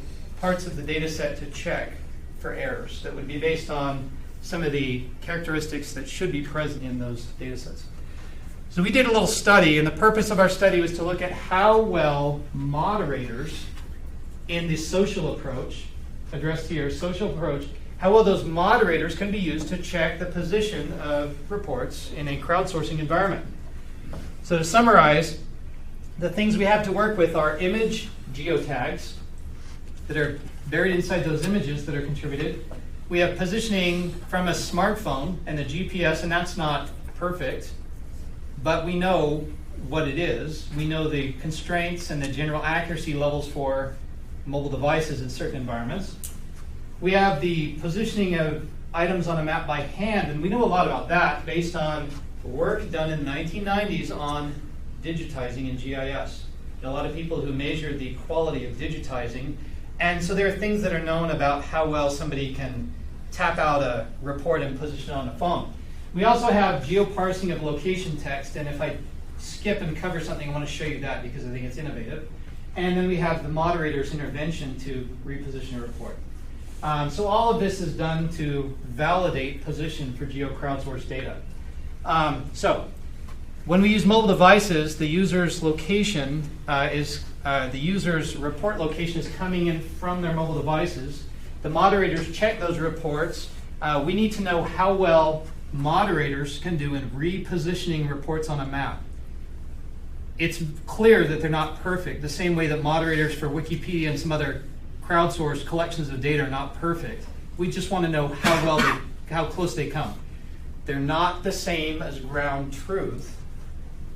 parts of the data set to check for errors that would be based on some of the characteristics that should be present in those data sets. So we did a little study, and the purpose of our study was to look at how well moderators in the social approach, addressed here, social approach, how well those moderators can be used to check the position of reports in a crowdsourcing environment. So to summarize, the things we have to work with are image geotags that are buried inside those images that are contributed. We have positioning from a smartphone and the GPS, and that's not perfect, but we know what it is. We know the constraints and the general accuracy levels for mobile devices in certain environments. We have the positioning of items on a map by hand, and we know a lot about that based on work done in the 1990s on digitizing in GIS. There are a lot of people who measure the quality of digitizing, and so there are things that are known about how well somebody can tap out a report and position it on a phone. We also have geoparsing of location text, and if I skip and cover something, I want to show you that because I think it's innovative. And then we have the moderator's intervention to reposition a report. So all of this is done to validate position for geocrowdsourced data. So when we use mobile devices, the user's location the user's report location is coming in from their mobile devices. The moderators check those reports. We need to know how well moderators can do in repositioning reports on a map. It's clear that they're not perfect, the same way that moderators for Wikipedia and some other crowdsourced collections of data are not perfect. We just want to know how close they come. They're not the same as ground truth,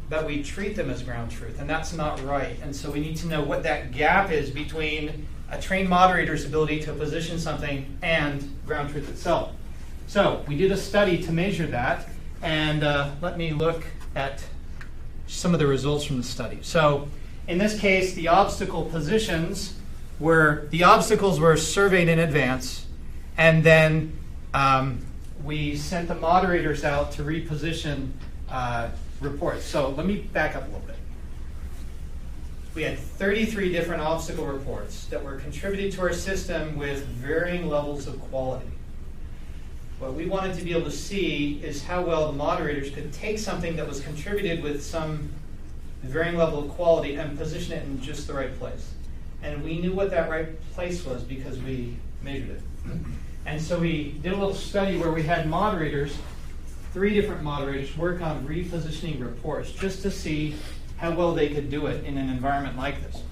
but we treat them as ground truth, and that's not right. And so we need to know what that gap is between a trained moderator's ability to position something and ground truth itself. So we did a study to measure that, and let me look at some of the results from the study. So in this case, the obstacle positions the obstacles were surveyed in advance, and then we sent the moderators out to reposition reports. So let me back up a little bit. We had 33 different obstacle reports that were contributed to our system with varying levels of quality. What we wanted to be able to see is how well the moderators could take something that was contributed with some varying level of quality and position it in just the right place. And we knew what that right place was because we measured it. And so we did a little study where we had moderators, 3 different moderators, work on repositioning reports just to see how well they could do it in an environment like this.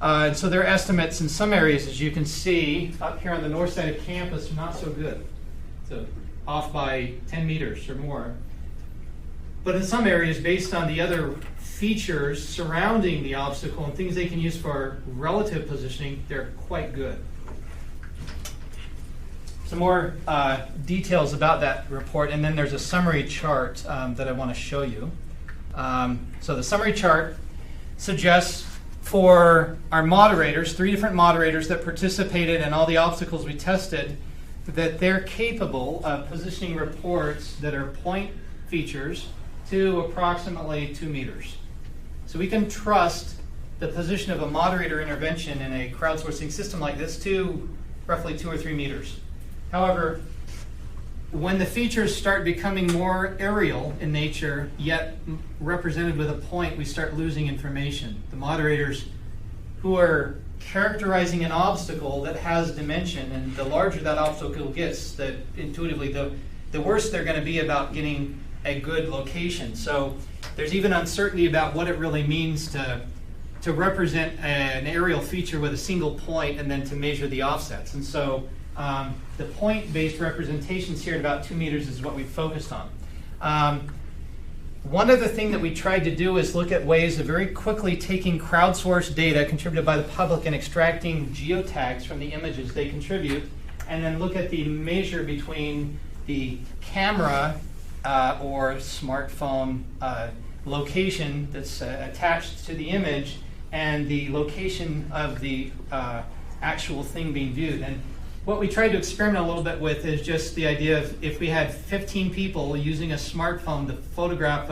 And so their estimates in some areas, as you can see, up here on the north side of campus, are not so good. So off by 10 meters or more. But in some areas, based on the other features surrounding the obstacle and things they can use for relative positioning, they're quite good. Some more details about that report, and then there's a summary chart that I want to show you. So the summary chart suggests for our moderators, 3 different moderators that participated in all the obstacles we tested, that they're capable of positioning reports that are point features to approximately 2 meters. So we can trust the position of a moderator intervention in a crowdsourcing system like this to roughly 2 or 3 meters. However, when the features start becoming more aerial in nature, yet represented with a point, we start losing information. The moderators who are characterizing an obstacle that has dimension, and the larger that obstacle gets, intuitively, the worse they're going to be about getting a good location. So there's even uncertainty about what it really means to represent an aerial feature with a single point and then to measure the offsets. And so the point-based representations here at about 2 meters is what we focused on. One other thing that we tried to do is look at ways of very quickly taking crowdsourced data contributed by the public and extracting geotags from the images they contribute, and then look at the measure between the camera or smartphone location that's attached to the image and the location of the actual thing being viewed. And what we tried to experiment a little bit with is just the idea of if we had 15 people using a smartphone to photograph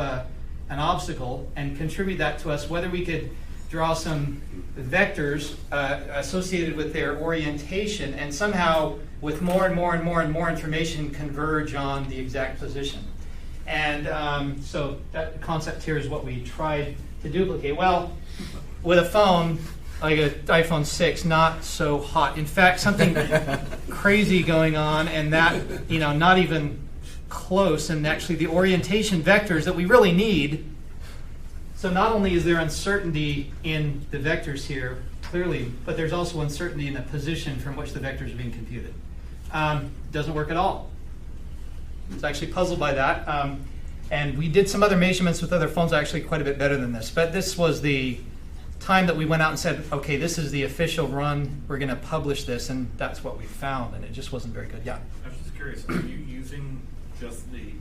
an obstacle and contribute that to us, whether we could draw some vectors associated with their orientation and somehow with more and more and more and more information converge on the exact position. And so that concept here is what we tried to duplicate. Well, with a phone, like an iPhone 6, not so hot. In fact, something crazy going on, and that, not even close. And actually, the orientation vectors that we really need So not only is there uncertainty in the vectors here, clearly, but there's also uncertainty in the position from which the vectors are being computed. Doesn't work at all. I was actually puzzled by that. And we did some other measurements with other phones actually quite a bit better than this. But this was the time that we went out and said, okay, this is the official run. We're going to publish this. And that's what we found. And it just wasn't very good. Yeah? I was just curious, are you using just the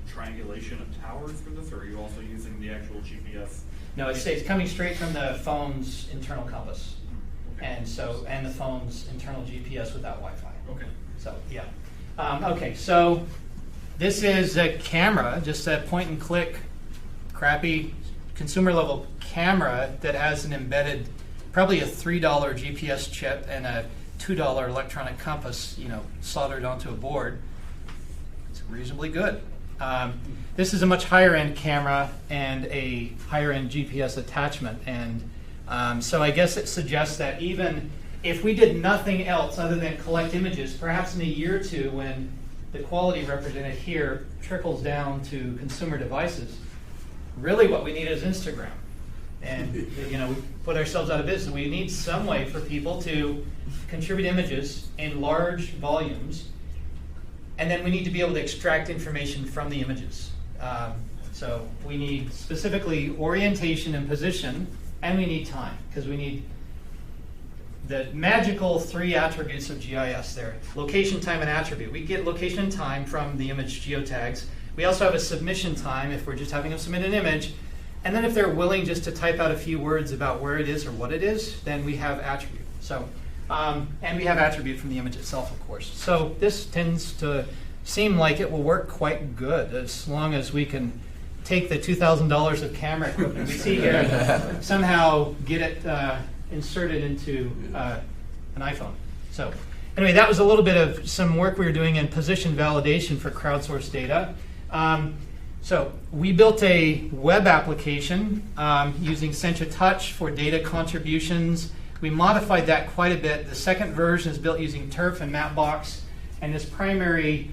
triangulation of towers for this, or are you also using the actual GPS? No, it's coming straight from the phone's internal compass. Okay. And the phone's internal GPS without Wi-Fi. Okay. So, yeah. Okay, so this is a camera, just a point and click, crappy consumer level camera that has an embedded, probably a $3 GPS chip and a $2 electronic compass, soldered onto a board. It's reasonably good. This is a much higher end camera and a higher end GPS attachment. And so I guess it suggests that even if we did nothing else other than collect images, perhaps in a year or two when the quality represented here trickles down to consumer devices, really what we need is Instagram. And we put ourselves out of business. We need some way for people to contribute images in large volumes, and then we need to be able to extract information from the images. So we need specifically orientation and position, and we need time, because we need the magical 3 attributes of GIS there. Location, time, and attribute. We get location and time from the image geotags. We also have a submission time if we're just having them submit an image. And then if they're willing just to type out a few words about where it is or what it is, then we have attribute. So, and we have attribute from the image itself, of course. So this tends to seem like it will work quite good as long as we can take the $2,000 of camera equipment we see here and somehow get it inserted into an iPhone. So anyway, that was a little bit of some work we were doing in position validation for crowdsourced data. So we built a web application using Sencha Touch for data contributions. We modified that quite a bit. The second version is built using Turf and Mapbox, and its primary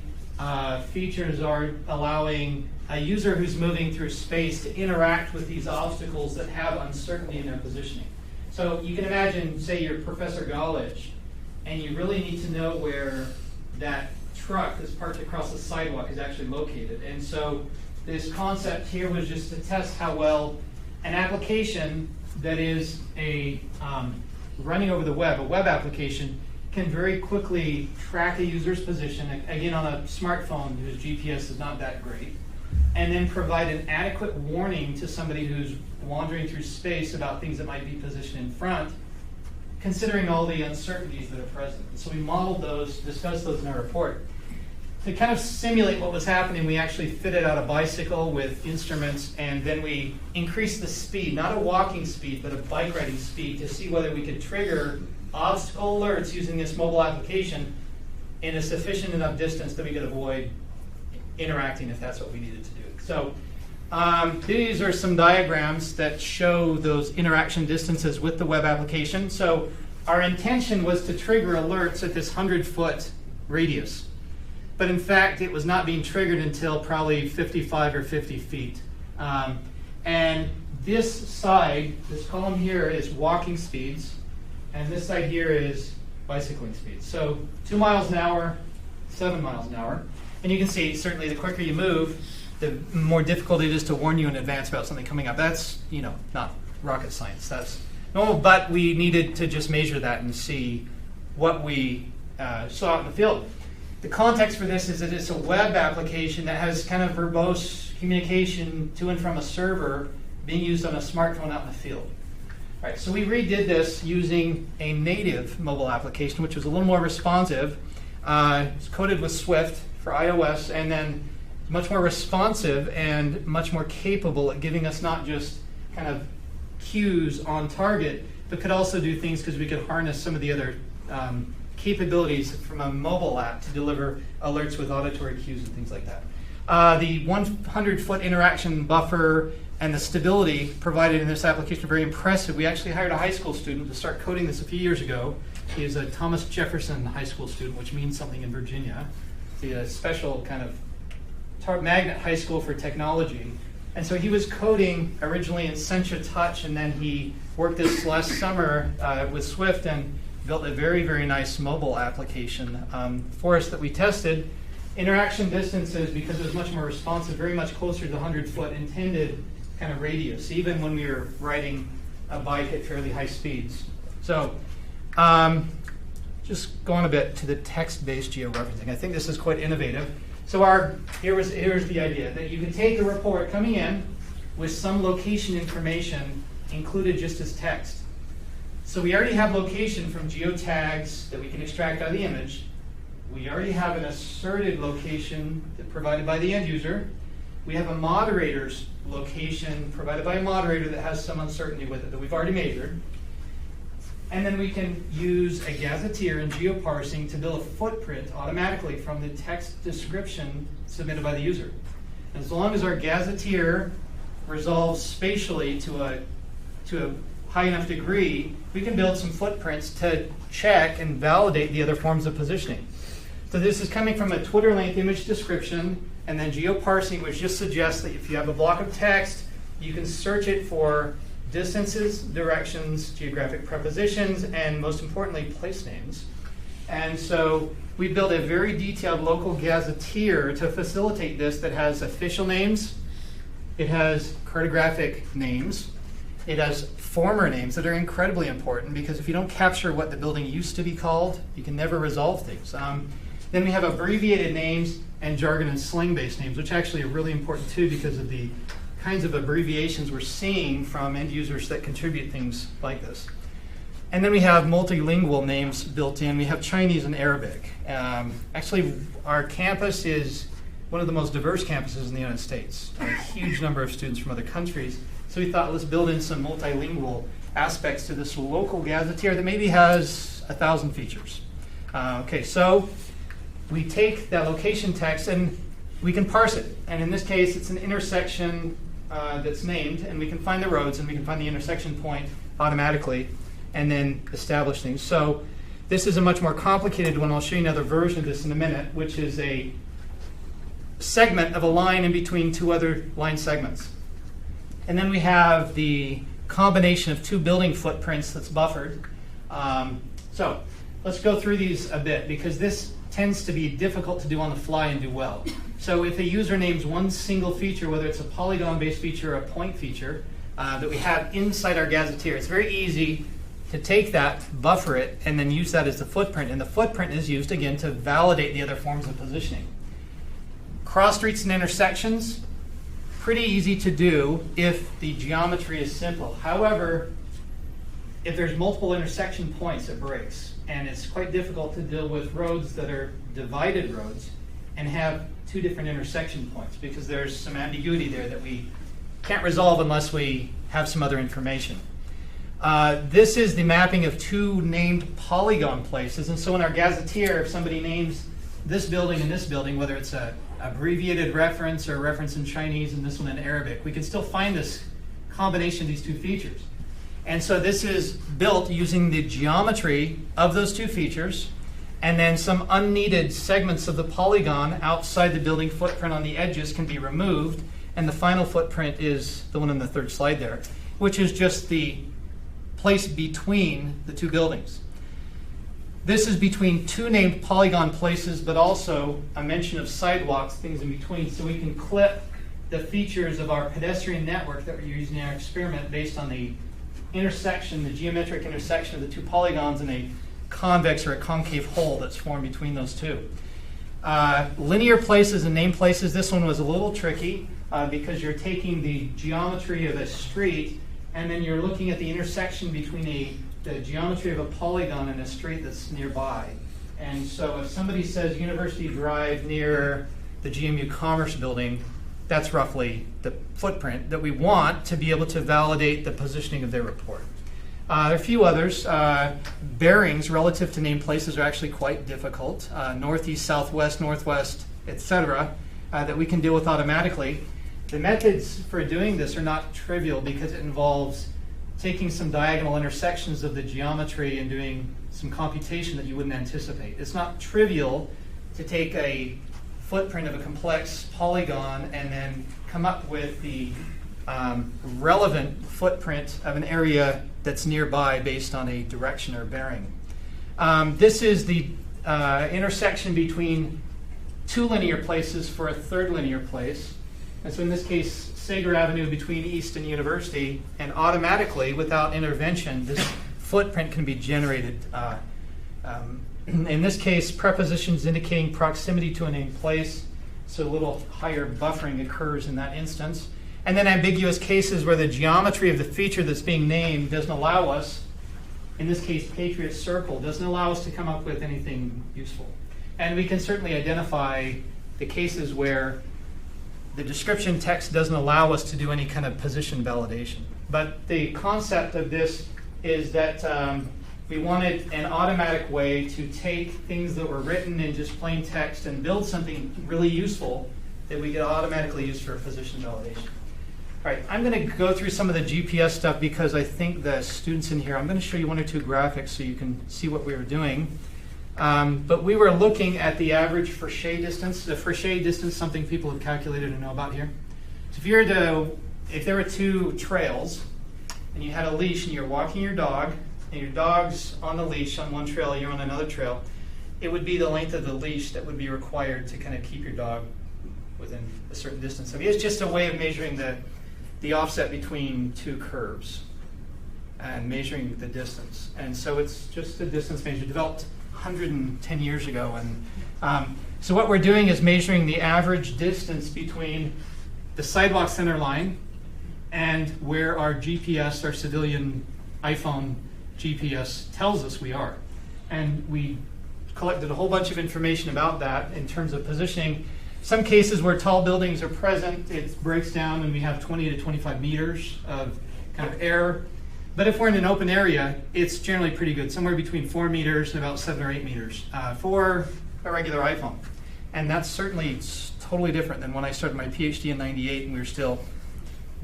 features are allowing a user who's moving through space to interact with these obstacles that have uncertainty in their positioning. So you can imagine, say you're Professor Galich, and you really need to know where that truck that's parked across the sidewalk is actually located. And so this concept here was just to test how well an application that is a running over the web, a web application, can very quickly track a user's position, again on a smartphone whose GPS is not that great, and then provide an adequate warning to somebody who's wandering through space about things that might be positioned in front, considering all the uncertainties that are present. So we modeled those, discussed those in our report. To kind of simulate what was happening, we actually fitted out a bicycle with instruments, and then we increased the speed, not a walking speed, but a bike riding speed, to see whether we could trigger obstacle alerts using this mobile application in a sufficient enough distance that we could avoid interacting if that's what we needed to do. So these are some diagrams that show those interaction distances with the web application. So our intention was to trigger alerts at this 100-foot radius. But in fact, it was not being triggered until probably 55 or 50 feet. And this side, this column here, is walking speeds, and this side here is bicycling speeds. So 2 miles an hour, 7 miles an hour. And you can see, certainly, the quicker you move, the more difficult it is to warn you in advance about something coming up. That's, not rocket science. That's normal, but we needed to just measure that and see what we saw out in the field. The context for this is that it's a web application that has kind of verbose communication to and from a server being used on a smartphone out in the field. All right, so we redid this using a native mobile application, which was a little more responsive. It's coded with Swift for iOS, and then much more responsive and much more capable at giving us not just kind of cues on target, but could also do things because we could harness some of the other capabilities from a mobile app to deliver alerts with auditory cues and things like that. The 100-foot interaction buffer and the stability provided in this application are very impressive. We actually hired a high school student to start coding this a few years ago. He is a Thomas Jefferson high school student, which means something in Virginia. It's a special kind of magnet high school for technology. And so he was coding originally in Sencha Touch, and then he worked this last summer with Swift and built a very, very nice mobile application for us that we tested. Interaction distances, because it was much more responsive, very much closer to the 100-foot intended kind of radius, even when we were riding a bike at fairly high speeds. So just going a bit to the text-based georeferencing. I think this is quite innovative. So here's the idea, that you can take a report coming in with some location information included just as text. So we already have location from geotags that we can extract out of the image. We already have an asserted location provided by the end user. We have a moderator's location provided by a moderator that has some uncertainty with it that we've already measured. And then we can use a gazetteer and geoparsing to build a footprint automatically from the text description submitted by the user. And as long as our gazetteer resolves spatially to a high enough degree, we can build some footprints to check and validate the other forms of positioning. So this is coming from a Twitter length image description, and then geoparsing, which just suggests that if you have a block of text, you can search it for distances, directions, geographic prepositions, and most importantly, place names. And so we built a very detailed local gazetteer to facilitate this that has official names, it has cartographic names, it has former names that are incredibly important, because if you don't capture what the building used to be called, you can never resolve things. Then we have abbreviated names and jargon and slang-based names, which actually are really important too because of the kinds of abbreviations we're seeing from end users that contribute things like this. And then we have multilingual names built in. We have Chinese and Arabic. Actually, our campus is one of the most diverse campuses in the United States. A huge number of students from other countries. So we thought, let's build in some multilingual aspects to this local gazetteer that maybe has 1,000 features. Okay, so we take that location text and we can parse it. And in this case, it's an intersection that's named, and we can find the roads and we can find the intersection point automatically and then establish things. So this is a much more complicated one. I'll show you another version of this in a minute, which is a segment of a line in between two other line segments. And then we have the combination of two building footprints that's buffered. So let's go through these a bit, because this tends to be difficult to do on the fly and do well. So if a user names one single feature, whether it's a polygon-based feature or a point feature that we have inside our gazetteer, it's very easy to take that, buffer it, and then use that as the footprint. And the footprint is used, again, to validate the other forms of positioning. Cross streets and intersections, pretty easy to do if the geometry is simple. However, if there's multiple intersection points, it breaks. And it's quite difficult to deal with roads that are divided roads and have two different intersection points, because there's some ambiguity there that we can't resolve unless we have some other information. This is the mapping of two named polygon places. And so in our gazetteer, if somebody names this building and this building, whether it's a abbreviated reference or a reference in Chinese and this one in Arabic, we can still find this combination of these two features. And so this is built using the geometry of those two features, and then some unneeded segments of the polygon outside the building footprint on the edges can be removed, and the final footprint is the one on the third slide there, which is just the place between the two buildings. This is between two named polygon places, but also a mention of sidewalks, things in between, so we can clip the features of our pedestrian network that we're using in our experiment based on the intersection, the geometric intersection of the two polygons in a convex or a concave hole that's formed between those two. Linear places and named places, this one was a little tricky because you're taking the geometry of a street and then you're looking at the intersection between the geometry of a polygon and a street that's nearby. And so if somebody says University Drive near the GMU Commerce Building, that's roughly the footprint that we want to be able to validate the positioning of their report. There are a few others. Bearings relative to named places are actually quite difficult. Northeast, southwest, northwest, etc., that we can deal with automatically. The methods for doing this are not trivial because it involves taking some diagonal intersections of the geometry and doing some computation that you wouldn't anticipate. It's not trivial to take a footprint of a complex polygon and then come up with the relevant footprint of an area that's nearby based on a direction or bearing. This is the intersection between two linear places for a third linear place. And so in this case, Sager Avenue between East and University, and automatically, without intervention, this footprint can be generated. In this case, prepositions indicating proximity to a named place, so a little higher buffering occurs in that instance. And then ambiguous cases where the geometry of the feature that's being named doesn't allow us, in this case, Patriot Circle, doesn't allow us to come up with anything useful. And we can certainly identify the cases where the description text doesn't allow us to do any kind of position validation. But the concept of this is that we wanted an automatic way to take things that were written in just plain text and build something really useful that we could automatically use for position validation. All right, I'm going to go through some of the GPS stuff because I think the students in here, I'm going to show you one or two graphics so you can see what we were doing. But we were looking at the average Frechet distance. The Frechet distance, something people have calculated and know about here. So if there were two trails and you had a leash and you're walking your dog and your dog's on the leash on one trail, you're on another trail, it would be the length of the leash that would be required to kind of keep your dog within a certain distance. So it's just a way of measuring the offset between two curves and measuring the distance. And so it's just a distance measure developed 110 years ago. And so what we're doing is measuring the average distance between the sidewalk center line and where our GPS, our civilian iPhone GPS tells us we are. And we collected a whole bunch of information about that in terms of positioning. Some cases where tall buildings are present, it breaks down and we have 20 to 25 meters of kind of error. But if we're in an open area, it's generally pretty good, somewhere between 4 meters and about 7 or 8 meters for a regular iPhone. And that's certainly totally different than when I started my PhD in '98 and we were still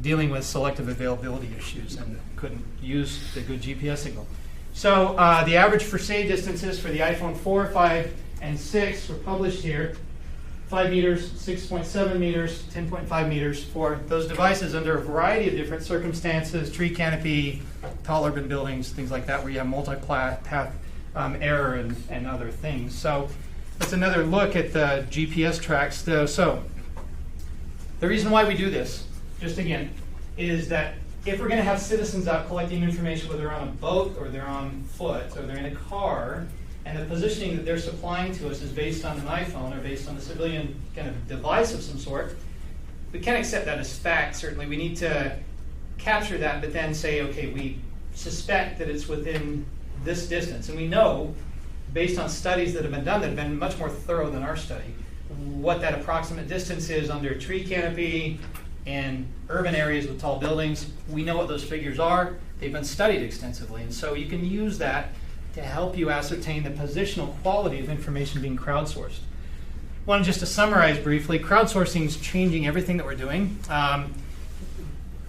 dealing with selective availability issues and couldn't use the good GPS signal. So the average Frechet distances for the iPhone 4, 5, and 6 were published here. 5 meters, 6.7 meters, 10.5 meters for those devices under a variety of different circumstances, tree canopy, tall urban buildings, things like that, where you have multi-path error and other things. So that's another look at the GPS tracks. So the reason why we do this, just again, is that if we're going to have citizens out collecting information, whether they're on a boat or they're on foot or they're in a car, and the positioning that they're supplying to us is based on an iPhone or based on a civilian kind of device of some sort, we can't accept that as fact, certainly. We need to capture that, but then say, okay, we suspect that it's within this distance. And we know, based on studies that have been done that have been much more thorough than our study, what that approximate distance is under a tree canopy in urban areas with tall buildings. We know what those figures are. They've been studied extensively. And so you can use that to help you ascertain the positional quality of information being crowdsourced. One, just to summarize briefly, crowdsourcing is changing everything that we're doing.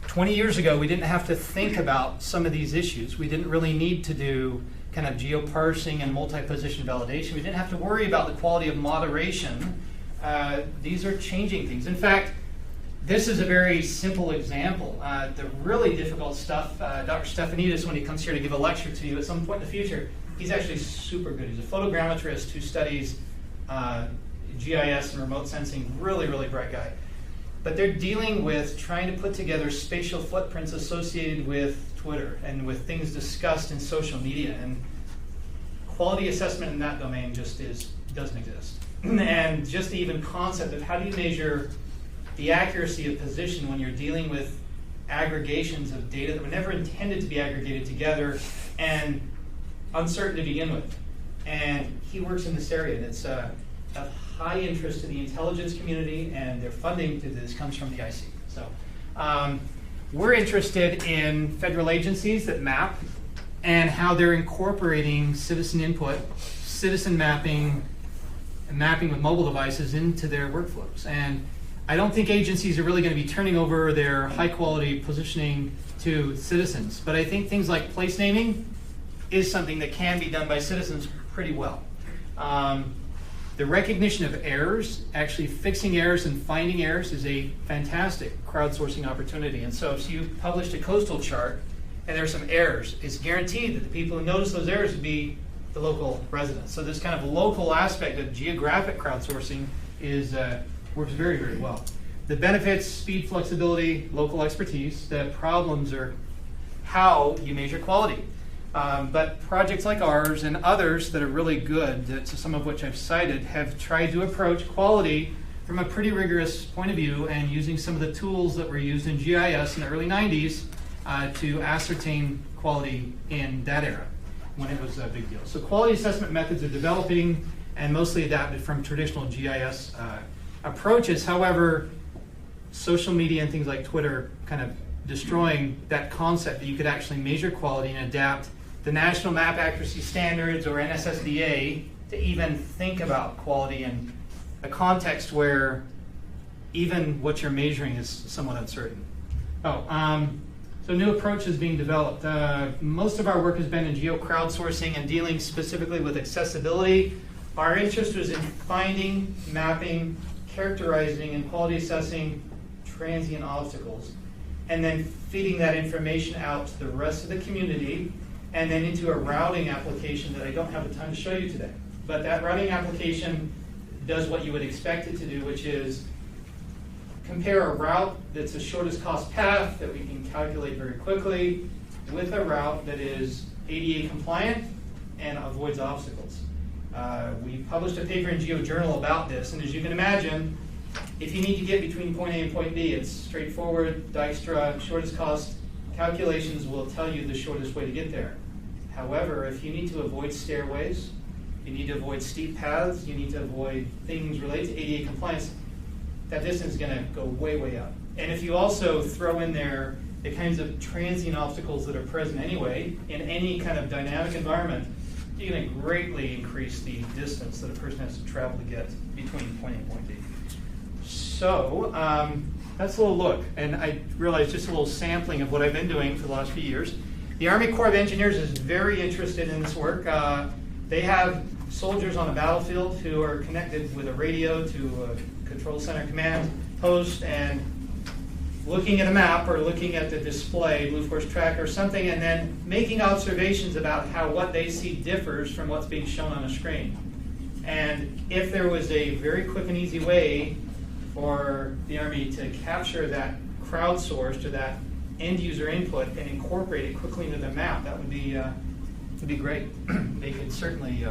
20 years ago, we didn't have to think about some of these issues. We didn't really need to do kind of geoparsing and multi-position validation. We didn't have to worry about the quality of moderation. These are changing things. In fact, this is a very simple example. The really difficult stuff, Dr. Stefanidis, when he comes here to give a lecture to you at some point in the future, he's actually super good. He's a photogrammetrist who studies GIS and remote sensing, really, really bright guy. But they're dealing with trying to put together spatial footprints associated with Twitter and with things discussed in social media. And quality assessment in that domain just doesn't exist. And just the even concept of how do you measure the accuracy of position when you're dealing with aggregations of data that were never intended to be aggregated together and uncertain to begin with. And he works in this area, and it's of high interest to the intelligence community, and their funding to this comes from the IC. So we're interested in federal agencies that map and how they're incorporating citizen input, citizen mapping, and mapping with mobile devices into their workflows. And I don't think agencies are really going to be turning over their high-quality positioning to citizens, but I think things like place naming is something that can be done by citizens pretty well. The recognition of errors, actually fixing errors and finding errors, is a fantastic crowdsourcing opportunity. And so if you published a coastal chart and there are some errors, it's guaranteed that the people who notice those errors would be the local residents. So this kind of local aspect of geographic crowdsourcing works very, very well. The benefits: speed, flexibility, local expertise. The problems are how you measure quality. But projects like ours and others that are really good, some of which I've cited, have tried to approach quality from a pretty rigorous point of view and using some of the tools that were used in GIS in the early 90s to ascertain quality in that era when it was a big deal. So quality assessment methods are developing and mostly adapted from traditional GIS approaches. However, social media and things like Twitter kind of destroying that concept that you could actually measure quality and adapt the National Map Accuracy Standards or NSSDA to even think about quality in a context where even what you're measuring is somewhat uncertain. So new approach is being developed. Most of our work has been in geocrowdsourcing and dealing specifically with accessibility. Our interest was in finding, mapping, characterizing, and quality assessing transient obstacles, and then feeding that information out to the rest of the community, and then into a routing application that I don't have the time to show you today. But that routing application does what you would expect it to do, which is compare a route that's the shortest cost path that we can calculate very quickly with a route that is ADA compliant and avoids obstacles. We published a paper in GeoJournal about this, and as you can imagine, if you need to get between point A and point B, it's straightforward. Dijkstra shortest cost calculations will tell you the shortest way to get there. However, if you need to avoid stairways, you need to avoid steep paths, you need to avoid things related to ADA compliance, that distance is going to go way, way up. And if you also throw in there the kinds of transient obstacles that are present anyway in any kind of dynamic environment, you're going to greatly increase the distance that a person has to travel to get between point A and point B. So that's a little look, and I realized just a little sampling of what I've been doing for the last few years. The Army Corps of Engineers is very interested in this work. They have soldiers on a battlefield who are connected with a radio to a control center command post and looking at a map or looking at the display, Blue Force Tracker or something, and then making observations about how what they see differs from what's being shown on a screen. And if there was a very quick and easy way for the Army to capture that crowdsourced or that end user input and incorporate it quickly into the map, that would be great. They could certainly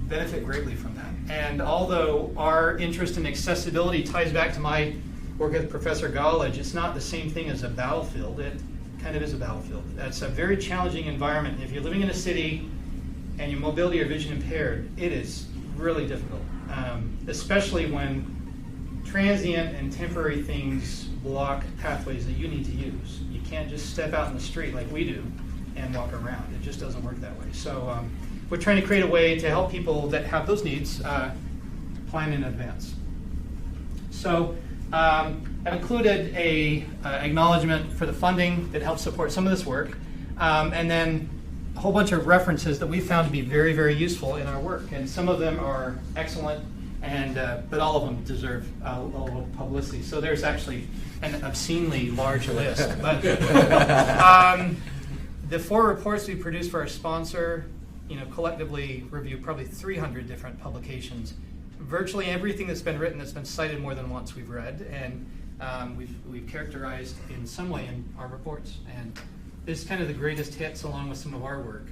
benefit greatly from that. And although our interest in accessibility ties back to my work with Professor Gollage, it's not the same thing as a battlefield. It kind of is a battlefield. That's a very challenging environment. If you're living in a city and your mobility or vision impaired, it is really difficult, especially when transient and temporary things block pathways that you need to use. You can't just step out in the street like we do and walk around. It just doesn't work that way. So we're trying to create a way to help people that have those needs plan in advance. So I've included a acknowledgement for the funding that helps support some of this work, and then a whole bunch of references that we found to be very, very useful in our work. And some of them are excellent, and but all of them deserve a little publicity. So there's actually an obscenely large list. But the 4 reports we produced for our sponsor, collectively review probably 300 different publications. Virtually everything that's been written that's been cited more than once we've read, and we've characterized in some way in our reports. And this is kind of the greatest hits along with some of our work.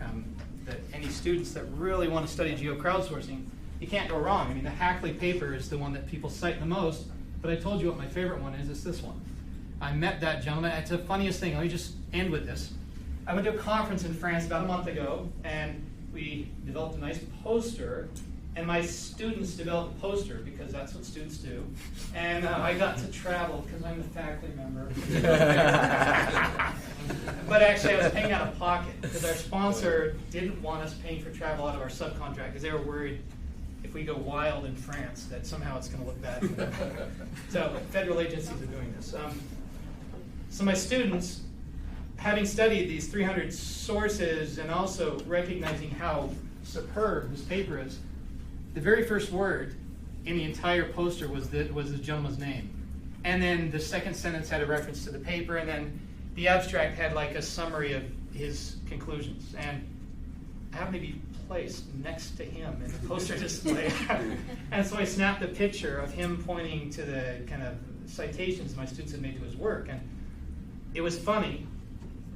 That any students that really want to study geocrowdsourcing, you can't go wrong. I mean, the Hackley paper is the one that people cite the most, but I told you what my favorite one is. It's this one. I met that gentleman. It's the funniest thing. Let me just end with this. I went to a conference in France about a month ago, and we developed a nice poster, and my students developed a poster because that's what students do. And I got to travel because I'm a faculty member. But actually, I was paying out of pocket because our sponsor didn't want us paying for travel out of our subcontract because they were worried if we go wild in France that somehow it's going to look bad. So federal agencies are doing this. So my students, having studied these 300 sources and also recognizing how superb this paper is, the very first word in the entire poster was the gentleman's name. And then the second sentence had a reference to the paper, and then the abstract had like a summary of his conclusions. And I happened to be placed next to him in the poster display. And so I snapped a picture of him pointing to the kind of citations my students had made to his work. And it was funny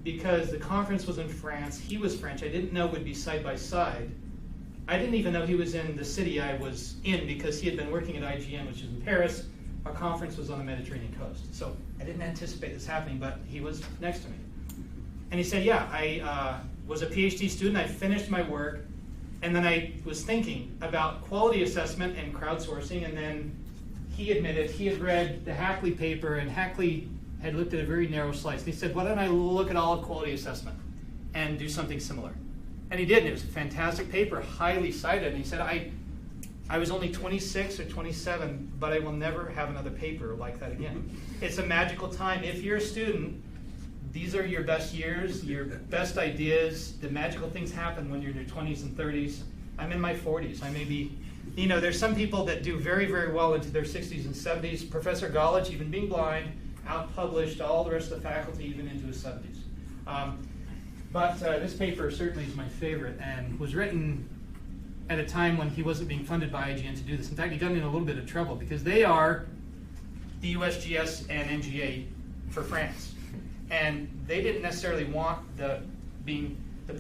because the conference was in France, he was French, I didn't know would be side by side. I didn't even know he was in the city I was in because he had been working at IGN, which is in Paris. Our conference was on the Mediterranean coast. So I didn't anticipate this happening, but he was next to me. And he said, yeah, I was a PhD student, I finished my work, and then I was thinking about quality assessment and crowdsourcing, and then he admitted he had read the Hackley paper, and Hackley had looked at a very narrow slice. And he said, why don't I look at all of quality assessment and do something similar? And he did, and it was a fantastic paper, highly cited. And he said, I was only 26 or 27, but I will never have another paper like that again. It's a magical time. If you're a student, these are your best years, your best ideas. The magical things happen when you're in your 20s and 30s. I'm in my 40s. I may be, there's some people that do very, very well into their 60s and 70s. Professor Golich, even being blind, out-published all the rest of the faculty, even into his 70s. But this paper certainly is my favorite and was written at a time when he wasn't being funded by IGN to do this. In fact, he got in a little bit of trouble because they are the USGS and NGA for France. And they didn't necessarily want the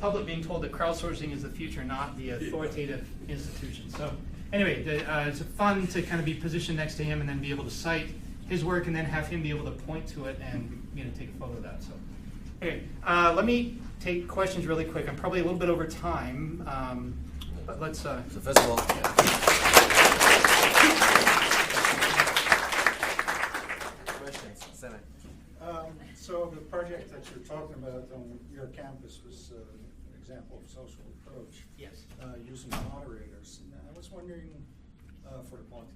public being told that crowdsourcing is the future, not the authoritative institution. So anyway, it's fun to kind of be positioned next to him and then be able to cite his work and then have him be able to point to it and take a photo of that. So okay, let me take questions really quick. I'm probably a little bit over time, but let's. So first of all, questions, Senate. So the project that you're talking about on your campus was an example of social approach. Yes. Using moderators. And I was wondering, for the quality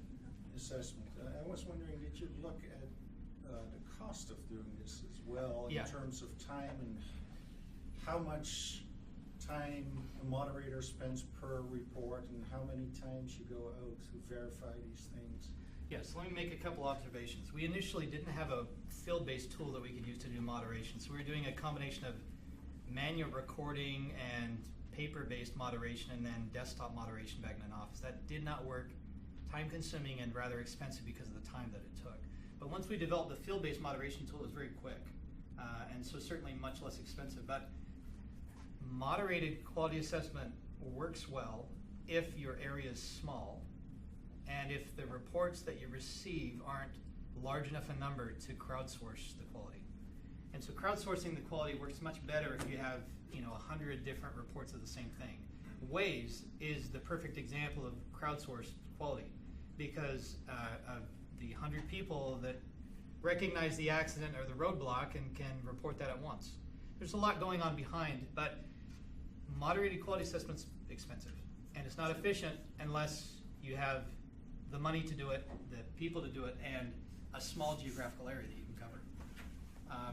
assessment, I was wondering, did you look at the cost of doing this as well in terms of time and how much time a moderator spends per report and how many times you go out to verify these things? Yes, let me make a couple observations. We initially didn't have a field-based tool that we could use to do moderation, so we were doing a combination of manual recording and paper-based moderation and then desktop moderation back in an office. That did not work, time-consuming and rather expensive because of the time that it took. But once we developed the field-based moderation tool, it was very quick, and so certainly much less expensive. But moderated quality assessment works well if your area is small and if the reports that you receive aren't large enough a number to crowdsource the quality. And so crowdsourcing the quality works much better if you have 100 different reports of the same thing. Waze is the perfect example of crowdsourced quality because of the 100 people that recognize the accident or the roadblock and can report that at once. There's a lot going on behind, but moderated quality assessment's expensive and it's not efficient unless you have the money to do it, the people to do it, and a small geographical area that you can cover.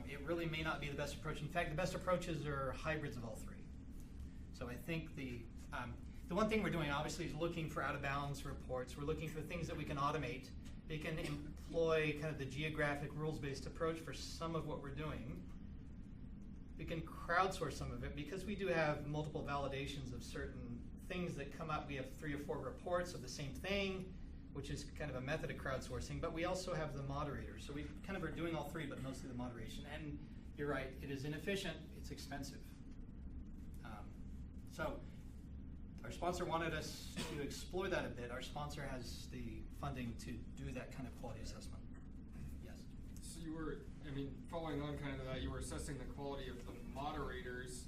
It really may not be the best approach. In fact, the best approaches are hybrids of all three. So I think the one thing we're doing obviously is looking for out-of-bounds reports. We're looking for things that we can automate. They can employ kind of the geographic rules-based approach for some of what we're doing. We can crowdsource some of it because we do have multiple validations of certain things that come up. We have 3 or 4 reports of the same thing, which is kind of a method of crowdsourcing, but we also have the moderator. So we kind of are doing all 3, but mostly the moderation. And you're right, it is inefficient, it's expensive. So our sponsor wanted us to explore that a bit. Our sponsor has the funding to do that kind of quality assessment. Yes? So you were, following on kind of that, you were assessing the quality of the moderators.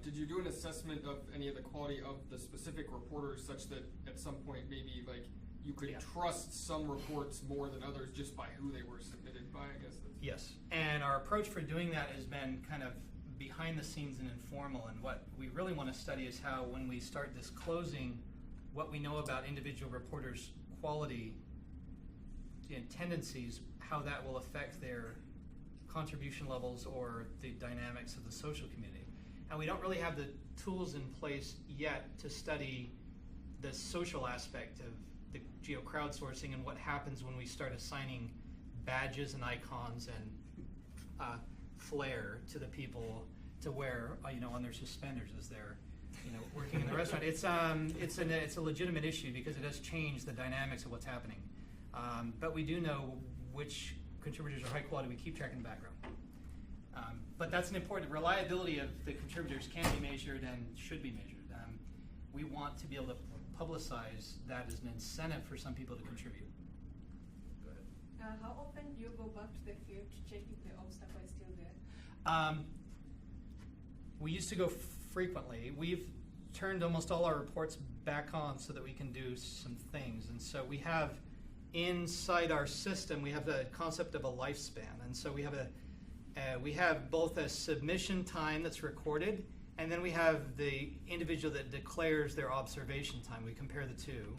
Did you do an assessment of any of the quality of the specific reporters such that at some point maybe you could trust some reports more than others just by who they were submitted by, I guess? Yes, and our approach for doing that has been kind of behind the scenes and informal, and what we really want to study is how when we start disclosing what we know about individual reporters' quality and tendencies, how that will affect their contribution levels or the dynamics of the social community. And we don't really have the tools in place yet to study the social aspect of the geo-crowdsourcing and what happens when we start assigning badges and icons and flair to the people to wear, on their suspenders as they're, working in the restaurant. It's a legitimate issue because it does change the dynamics of what's happening. But we do know which contributors are high quality. We keep track in the background. But that's an important reliability of the contributors can be measured and should be measured. We want to be able to publicize that as an incentive for some people to contribute. Go ahead. How often do you go back to the field to check if the obstacle is still there? We used to go frequently. We've turned almost all our reports back on so that we can do some things. And so we have inside our system, we have the concept of a lifespan. And so we have both a submission time that's recorded, and then we have the individual that declares their observation time. We compare the two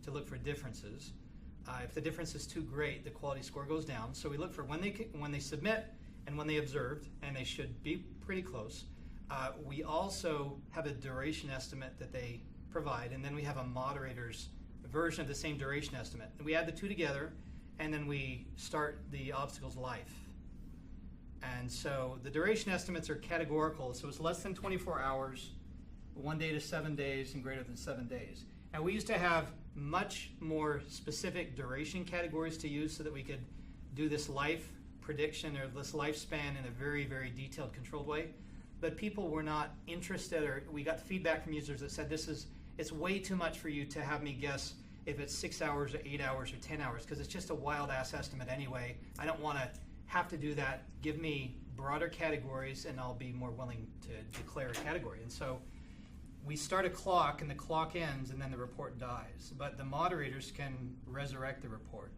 to look for differences. If the difference is too great, the quality score goes down. So we look for when they submit and when they observed, and they should be pretty close. We also have a duration estimate that they provide, and then we have a moderator's version of the same duration estimate. And we add the two together, and then we start the obstacle's life. And so the duration estimates are categorical, so it's less than 24 hours, 1 day to 7 days, and greater than 7 days. And we used to have much more specific duration categories to use so that we could do this life prediction or this lifespan in a very, very detailed, controlled way. But people were not interested, or we got feedback from users that said, it's way too much for you to have me guess if it's 6 hours or 8 hours or 10 hours, because it's just a wild ass estimate anyway. I don't want to have to do that. Give me broader categories and I'll be more willing to declare a category. And so we start a clock and the clock ends and then the report dies. But the moderators can resurrect the report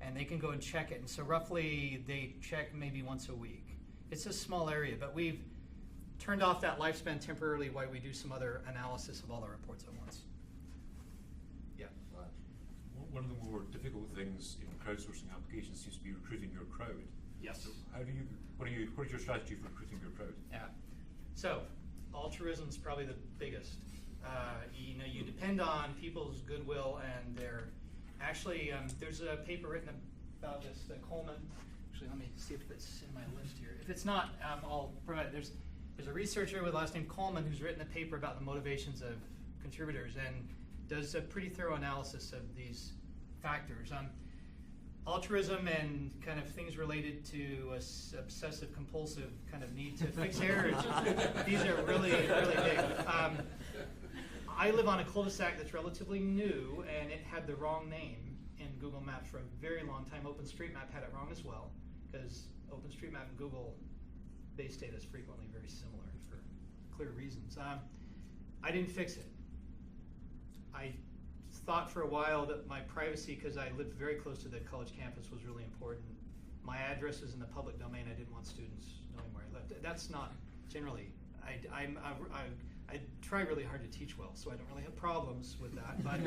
and they can go and check it. And so roughly they check maybe once a week. It's a small area, but we've turned off that lifespan temporarily while we do some other analysis of all the reports at once. Yeah. One of the more difficult things in crowdsourcing applications seems to be recruiting your crowd. Yes. So what is your strategy for recruiting your crowd? Yeah. So altruism is probably the biggest. You depend on people's goodwill and their. Actually, there's a paper written about this. Coleman. Actually, let me see if it's in my list here. If it's not, I'll provide. There's a researcher with the last name Coleman who's written a paper about the motivations of contributors and does a pretty thorough analysis of these factors. Altruism and kind of things related to obsessive compulsive kind of need to fix errors. These are really, really big. I live on a cul-de-sac that's relatively new, and it had the wrong name in Google Maps for a very long time. OpenStreetMap had it wrong as well, because OpenStreetMap and Google base data is frequently very similar for clear reasons. I didn't fix it. I thought for a while that my privacy, because I lived very close to the college campus, was really important. My address is in the public domain. I didn't want students knowing where I lived. That's not generally. I try really hard to teach well, so I don't really have problems with that. But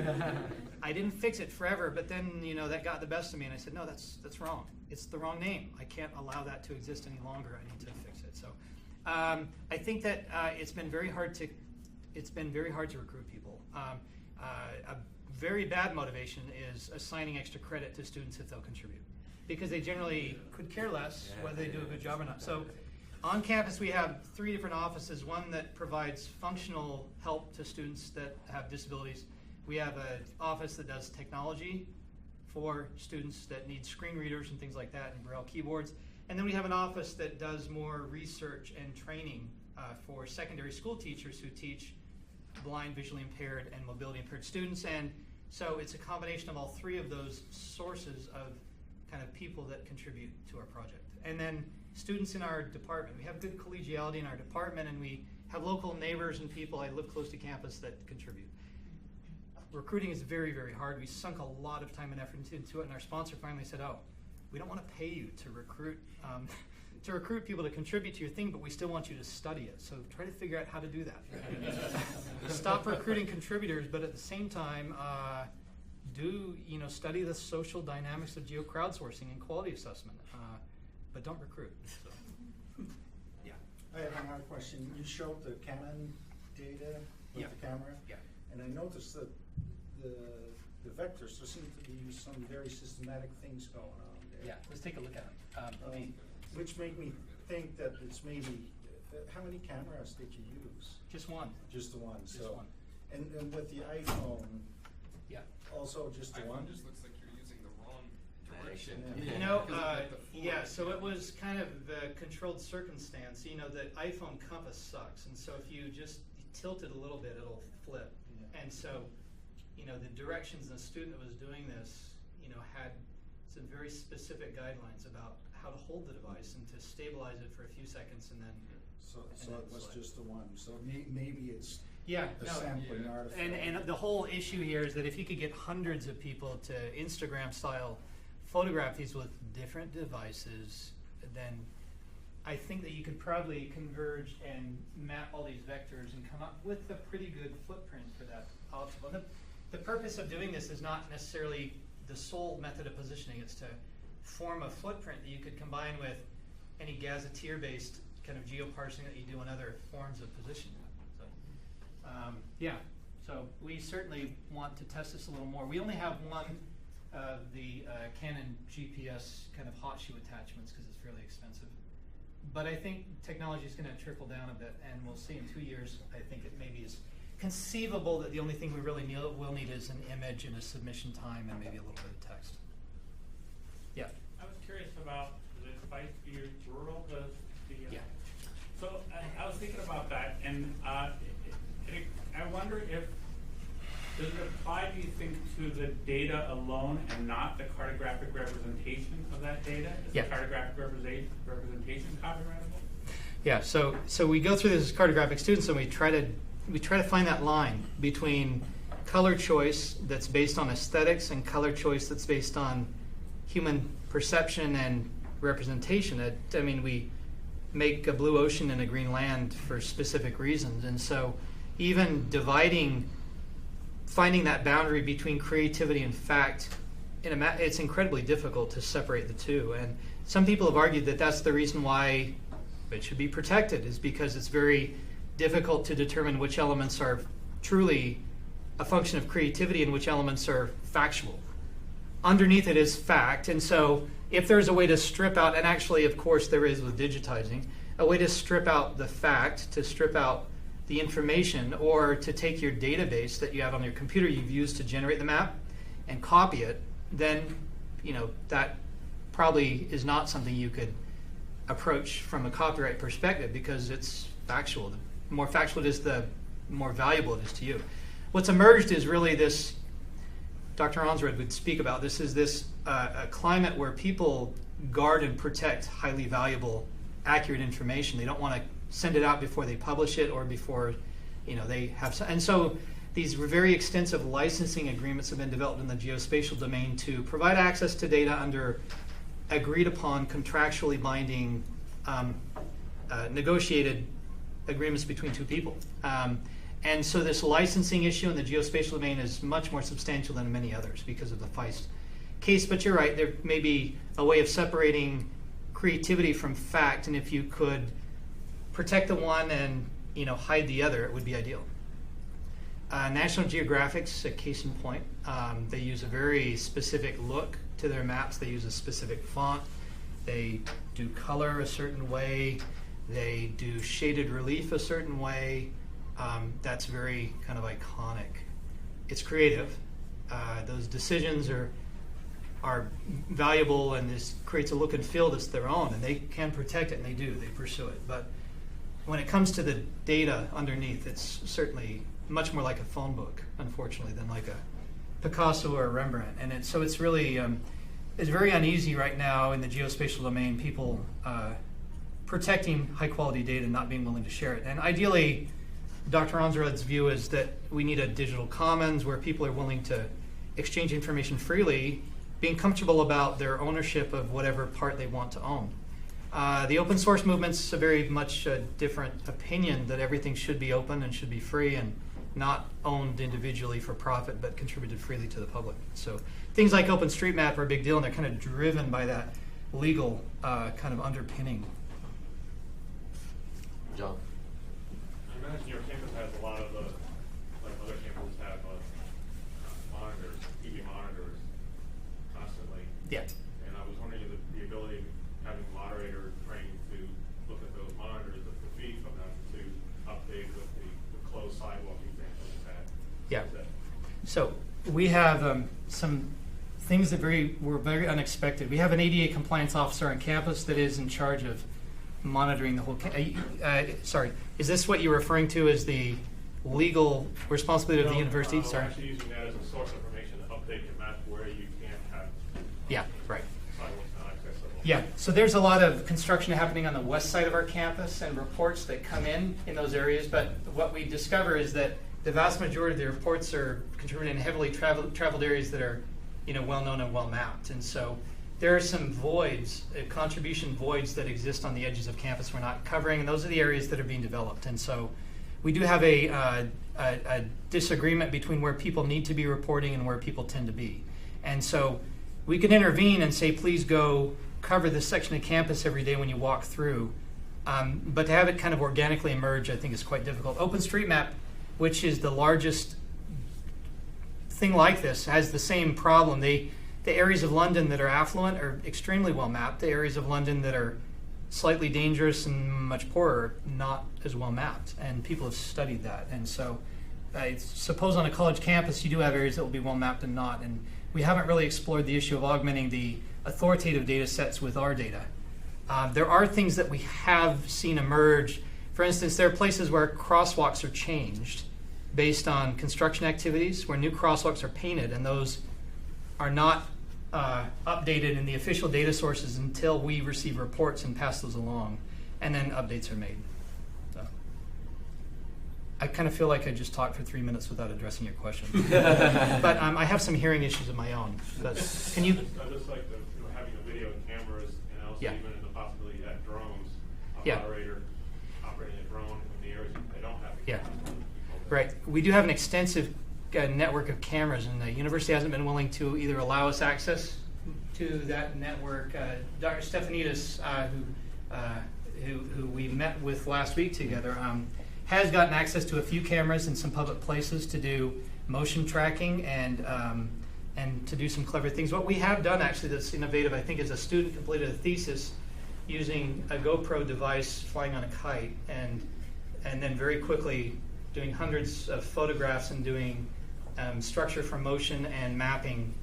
I didn't fix it forever. But then that got the best of me, and I said, no, that's wrong. It's the wrong name. I can't allow that to exist any longer. I need to fix it. So I think that it's been very hard to recruit people. A very bad motivation is assigning extra credit to students if they'll contribute, because they generally could care less whether they do a good job or not. So on campus we have 3 different offices, one that provides functional help to students that have disabilities. We have an office that does technology for students that need screen readers and things like that and Braille keyboards. And then we have an office that does more research and training for secondary school teachers who teach blind, visually impaired, and mobility impaired students. And so it's a combination of all 3 of those sources of kind of people that contribute to our project. And then students in our department. We have good collegiality in our department, and we have local neighbors and people. I live close to campus that contribute. Recruiting is very, very hard. We sunk a lot of time and effort into it, and our sponsor finally said, oh, we don't want to pay you to recruit people to contribute to your thing, but we still want you to study it. So try to figure out how to do that. Stop recruiting contributors, but at the same time, study the social dynamics of geo-crowdsourcing and quality assessment, but don't recruit. So, yeah. I have another question. You showed the Canon data with the camera. Yeah. And I noticed that the vectors, there seem to be some very systematic things going on there. Yeah, let's take a look at them. Which made me think that it's maybe, how many cameras did you use? Just one. Just the one. Just So, one. And with the iPhone, Yeah. also just the one? iPhone just looks like you're using the wrong direction. Yeah. You know, Because of, like, the yeah, forward. so it was kind of the controlled circumstance. You know, the iPhone compass sucks, and so if you just tilt it a little bit, it'll flip. Yeah. And so, you know, the directions the student that was doing this, you know, had some very specific guidelines about how to hold the device and to stabilize it for a few seconds and then. So then it was select. just the one. So maybe it's Yeah, a no, sampling yeah. artifact. and the whole issue here is that if you could get hundreds of people to Instagram style photograph these with different devices, then I think that you could probably converge and map all these vectors and come up with a pretty good footprint for that obstacle. The purpose of doing this is not necessarily the sole method of positioning. It's to form a footprint that you could combine with any gazetteer-based kind of geoparsing that you do in other forms of positioning. So, yeah, so we certainly want to test this a little more. We only have one of the Canon GPS kind of hot shoe attachments because it's fairly expensive. But I think technology is going to trickle down a bit, and we'll see in 2 years. I think it maybe is conceivable that the only thing we really will need is an image and a submission time and maybe a little bit of text. Yeah. I was curious about the advice for your rural, Yeah. So I was thinking about that, and I wonder if, does it apply, do you think, to the data alone and not the cartographic representation of that data? Is Yeah. the cartographic representation copyrightable? Yeah, so we go through this as cartographic students, and we try to find that line between color choice that's based on aesthetics and color choice that's based on human perception and representation. I mean, we make a blue ocean and a green land for specific reasons, and so even finding that boundary between creativity and fact, it's incredibly difficult to separate the two. And some people have argued that that's the reason why it should be protected, is because it's very difficult to determine which elements are truly a function of creativity and which elements are factual. Underneath it is fact, and so if there's a way to strip out, and actually of course there is with digitizing, a way to strip out the fact, to strip out the information, or to take your database that you have on your computer you've used to generate the map and copy it, then that probably is not something you could approach from a copyright perspective because it's factual. The more factual it is, the more valuable it is to you. What's emerged is really this, Dr. Onsrud would speak about this, is this a climate where people guard and protect highly valuable, accurate information. They don't want to send it out before they publish it or before they have and so these very extensive licensing agreements have been developed in the geospatial domain to provide access to data under agreed upon contractually binding negotiated agreements between two people. And so this licensing issue in the geospatial domain is much more substantial than many others because of the Feist case. But you're right, there may be a way of separating creativity from fact, and if you could protect the one and hide the other, it would be ideal. National Geographic's a case in point. They use a very specific look to their maps. They use a specific font. They do color a certain way. They do shaded relief a certain way. That's very kind of iconic. It's creative. Those decisions are valuable, and this creates a look and feel that's their own, and they can protect it, and they do. They pursue it. But when it comes to the data underneath, it's certainly much more like a phone book, unfortunately, than like a Picasso or a Rembrandt. And so it's really it's very uneasy right now in the geospatial domain, people protecting high-quality data and not being willing to share it. And ideally, Dr. Onsrud's view is that we need a digital commons where people are willing to exchange information freely, being comfortable about their ownership of whatever part they want to own. The open source movement's a very much different opinion that everything should be open and should be free and not owned individually for profit, but contributed freely to the public. So things like OpenStreetMap are a big deal, and they're kind of driven by that legal kind of underpinning. John. You mentioned your campus has a lot of like other campuses have monitors, TV monitors, constantly. Yeah. And I was wondering if the ability of having a moderator trained to look at those monitors, the feed from them to update with the closed sidewalk example you had. Yeah. Is that- So we have some things that were very unexpected. We have an ADA compliance officer on campus that is in charge of monitoring the whole. Sorry, is this what you're referring to as the legal responsibility of the university? I'm Sorry. actually using that as a source of information to update your map where you can't have Yeah. Right. sidewalks not accessible. Yeah, so there's a lot of construction happening on the west side of our campus and reports that come in those areas, but what we discover is that the vast majority of the reports are contributed in heavily traveled areas that are, well known and well mapped. And so there are some voids, contribution voids that exist on the edges of campus we're not covering, and those are the areas that are being developed. And so we do have a disagreement between where people need to be reporting and where people tend to be. And so we can intervene and say, please go cover this section of campus every day when you walk through. But to have it kind of organically emerge, I think, is quite difficult. OpenStreetMap, which is the largest thing like this, has the same problem. The areas of London that are affluent are extremely well mapped. The areas of London that are slightly dangerous and much poorer are not as well mapped. And people have studied that. And so I suppose on a college campus you do have areas that will be well mapped and not. And we haven't really explored the issue of augmenting the authoritative data sets with our data. There are things that we have seen emerge. For instance, there are places where crosswalks are changed based on construction activities, where new crosswalks are painted, and those are not updated in the official data sources until we receive reports and pass those along, and then updates are made. So I kind of feel like I just talked for 3 minutes without addressing your question. But I have some hearing issues of my own. But can you? I just like having the video cameras, and also Yeah. even in the possibility you have drones, a Yeah. moderator operating a drone in the areas that they don't have. Yeah. Right. We do have an extensive network of cameras, and the university hasn't been willing to either allow us access to that network. Dr. Stefanidis, who we met with last week together, has gotten access to a few cameras in some public places to do motion tracking and to do some clever things. What we have done actually that's innovative, I think, is a student completed a thesis using a GoPro device flying on a kite, and then very quickly doing hundreds of photographs and doing structure for motion and mapping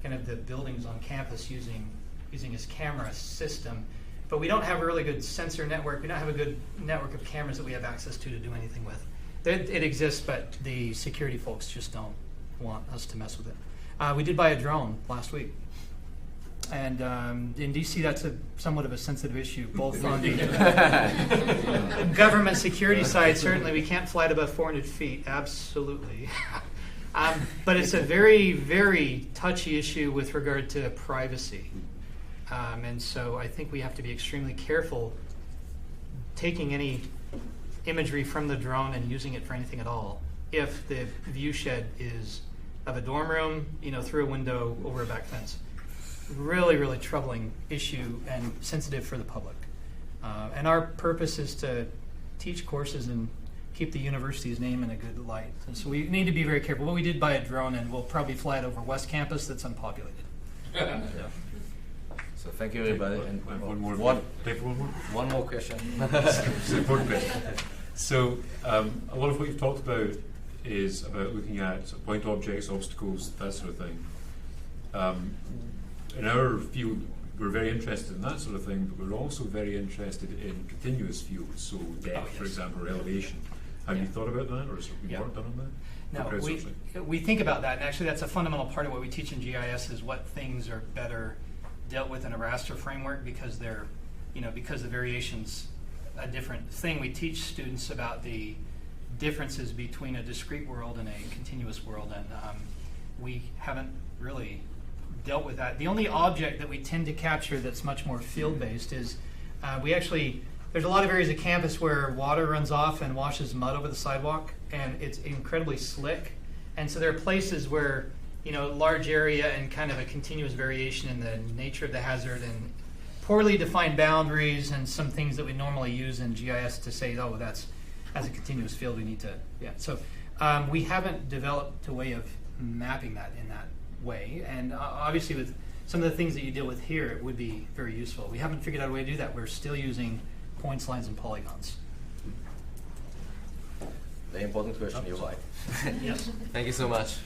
kind of the buildings on campus using his camera system. But we don't have a really good sensor network. We don't have a good network of cameras that we have access to do anything with. It exists, but the security folks just don't want us to mess with it. We did buy a drone last week. And in DC, that's somewhat of a sensitive issue, both on the government security side. Certainly, we can't fly at above 400 feet, absolutely. But it's a very, very touchy issue with regard to privacy. And so I think we have to be extremely careful taking any imagery from the drone and using it for anything at all if the view shed is of a dorm room, through a window over a back fence. Really, really troubling issue and sensitive for the public. And our purpose is to teach courses and keep the university's name in a good light. And so we need to be very careful. But we did buy a drone, and we'll probably fly it over West Campus that's unpopulated. Yeah. So thank you, everybody. And One more. Take one more. One more question. It's an important question. So a lot of what you've talked about is about looking at sort of point objects, obstacles, that sort of thing. In our field, we're very interested in that sort of thing, but we're also very interested in continuous fields, so depth, for example, or elevation. Have you thought about that, or has there been work done on that? No, we think about that, and actually that's a fundamental part of what we teach in GIS is what things are better dealt with in a raster framework because they're, because the variation's a different thing. We teach students about the differences between a discrete world and a continuous world, and we haven't really dealt with that. The only object that we tend to capture that's much more field-based is there's a lot of areas of campus where water runs off and washes mud over the sidewalk, and it's incredibly slick. And so there are places where, large area and kind of a continuous variation in the nature of the hazard and poorly defined boundaries and some things that we normally use in GIS to say, that's as a continuous field we need to, So we haven't developed a way of mapping that in that way. And obviously with some of the things that you deal with here, it would be very useful. We haven't figured out a way to do that. We're still using points, lines, and polygons. Very important question, you're right. Yes. Thank you so much.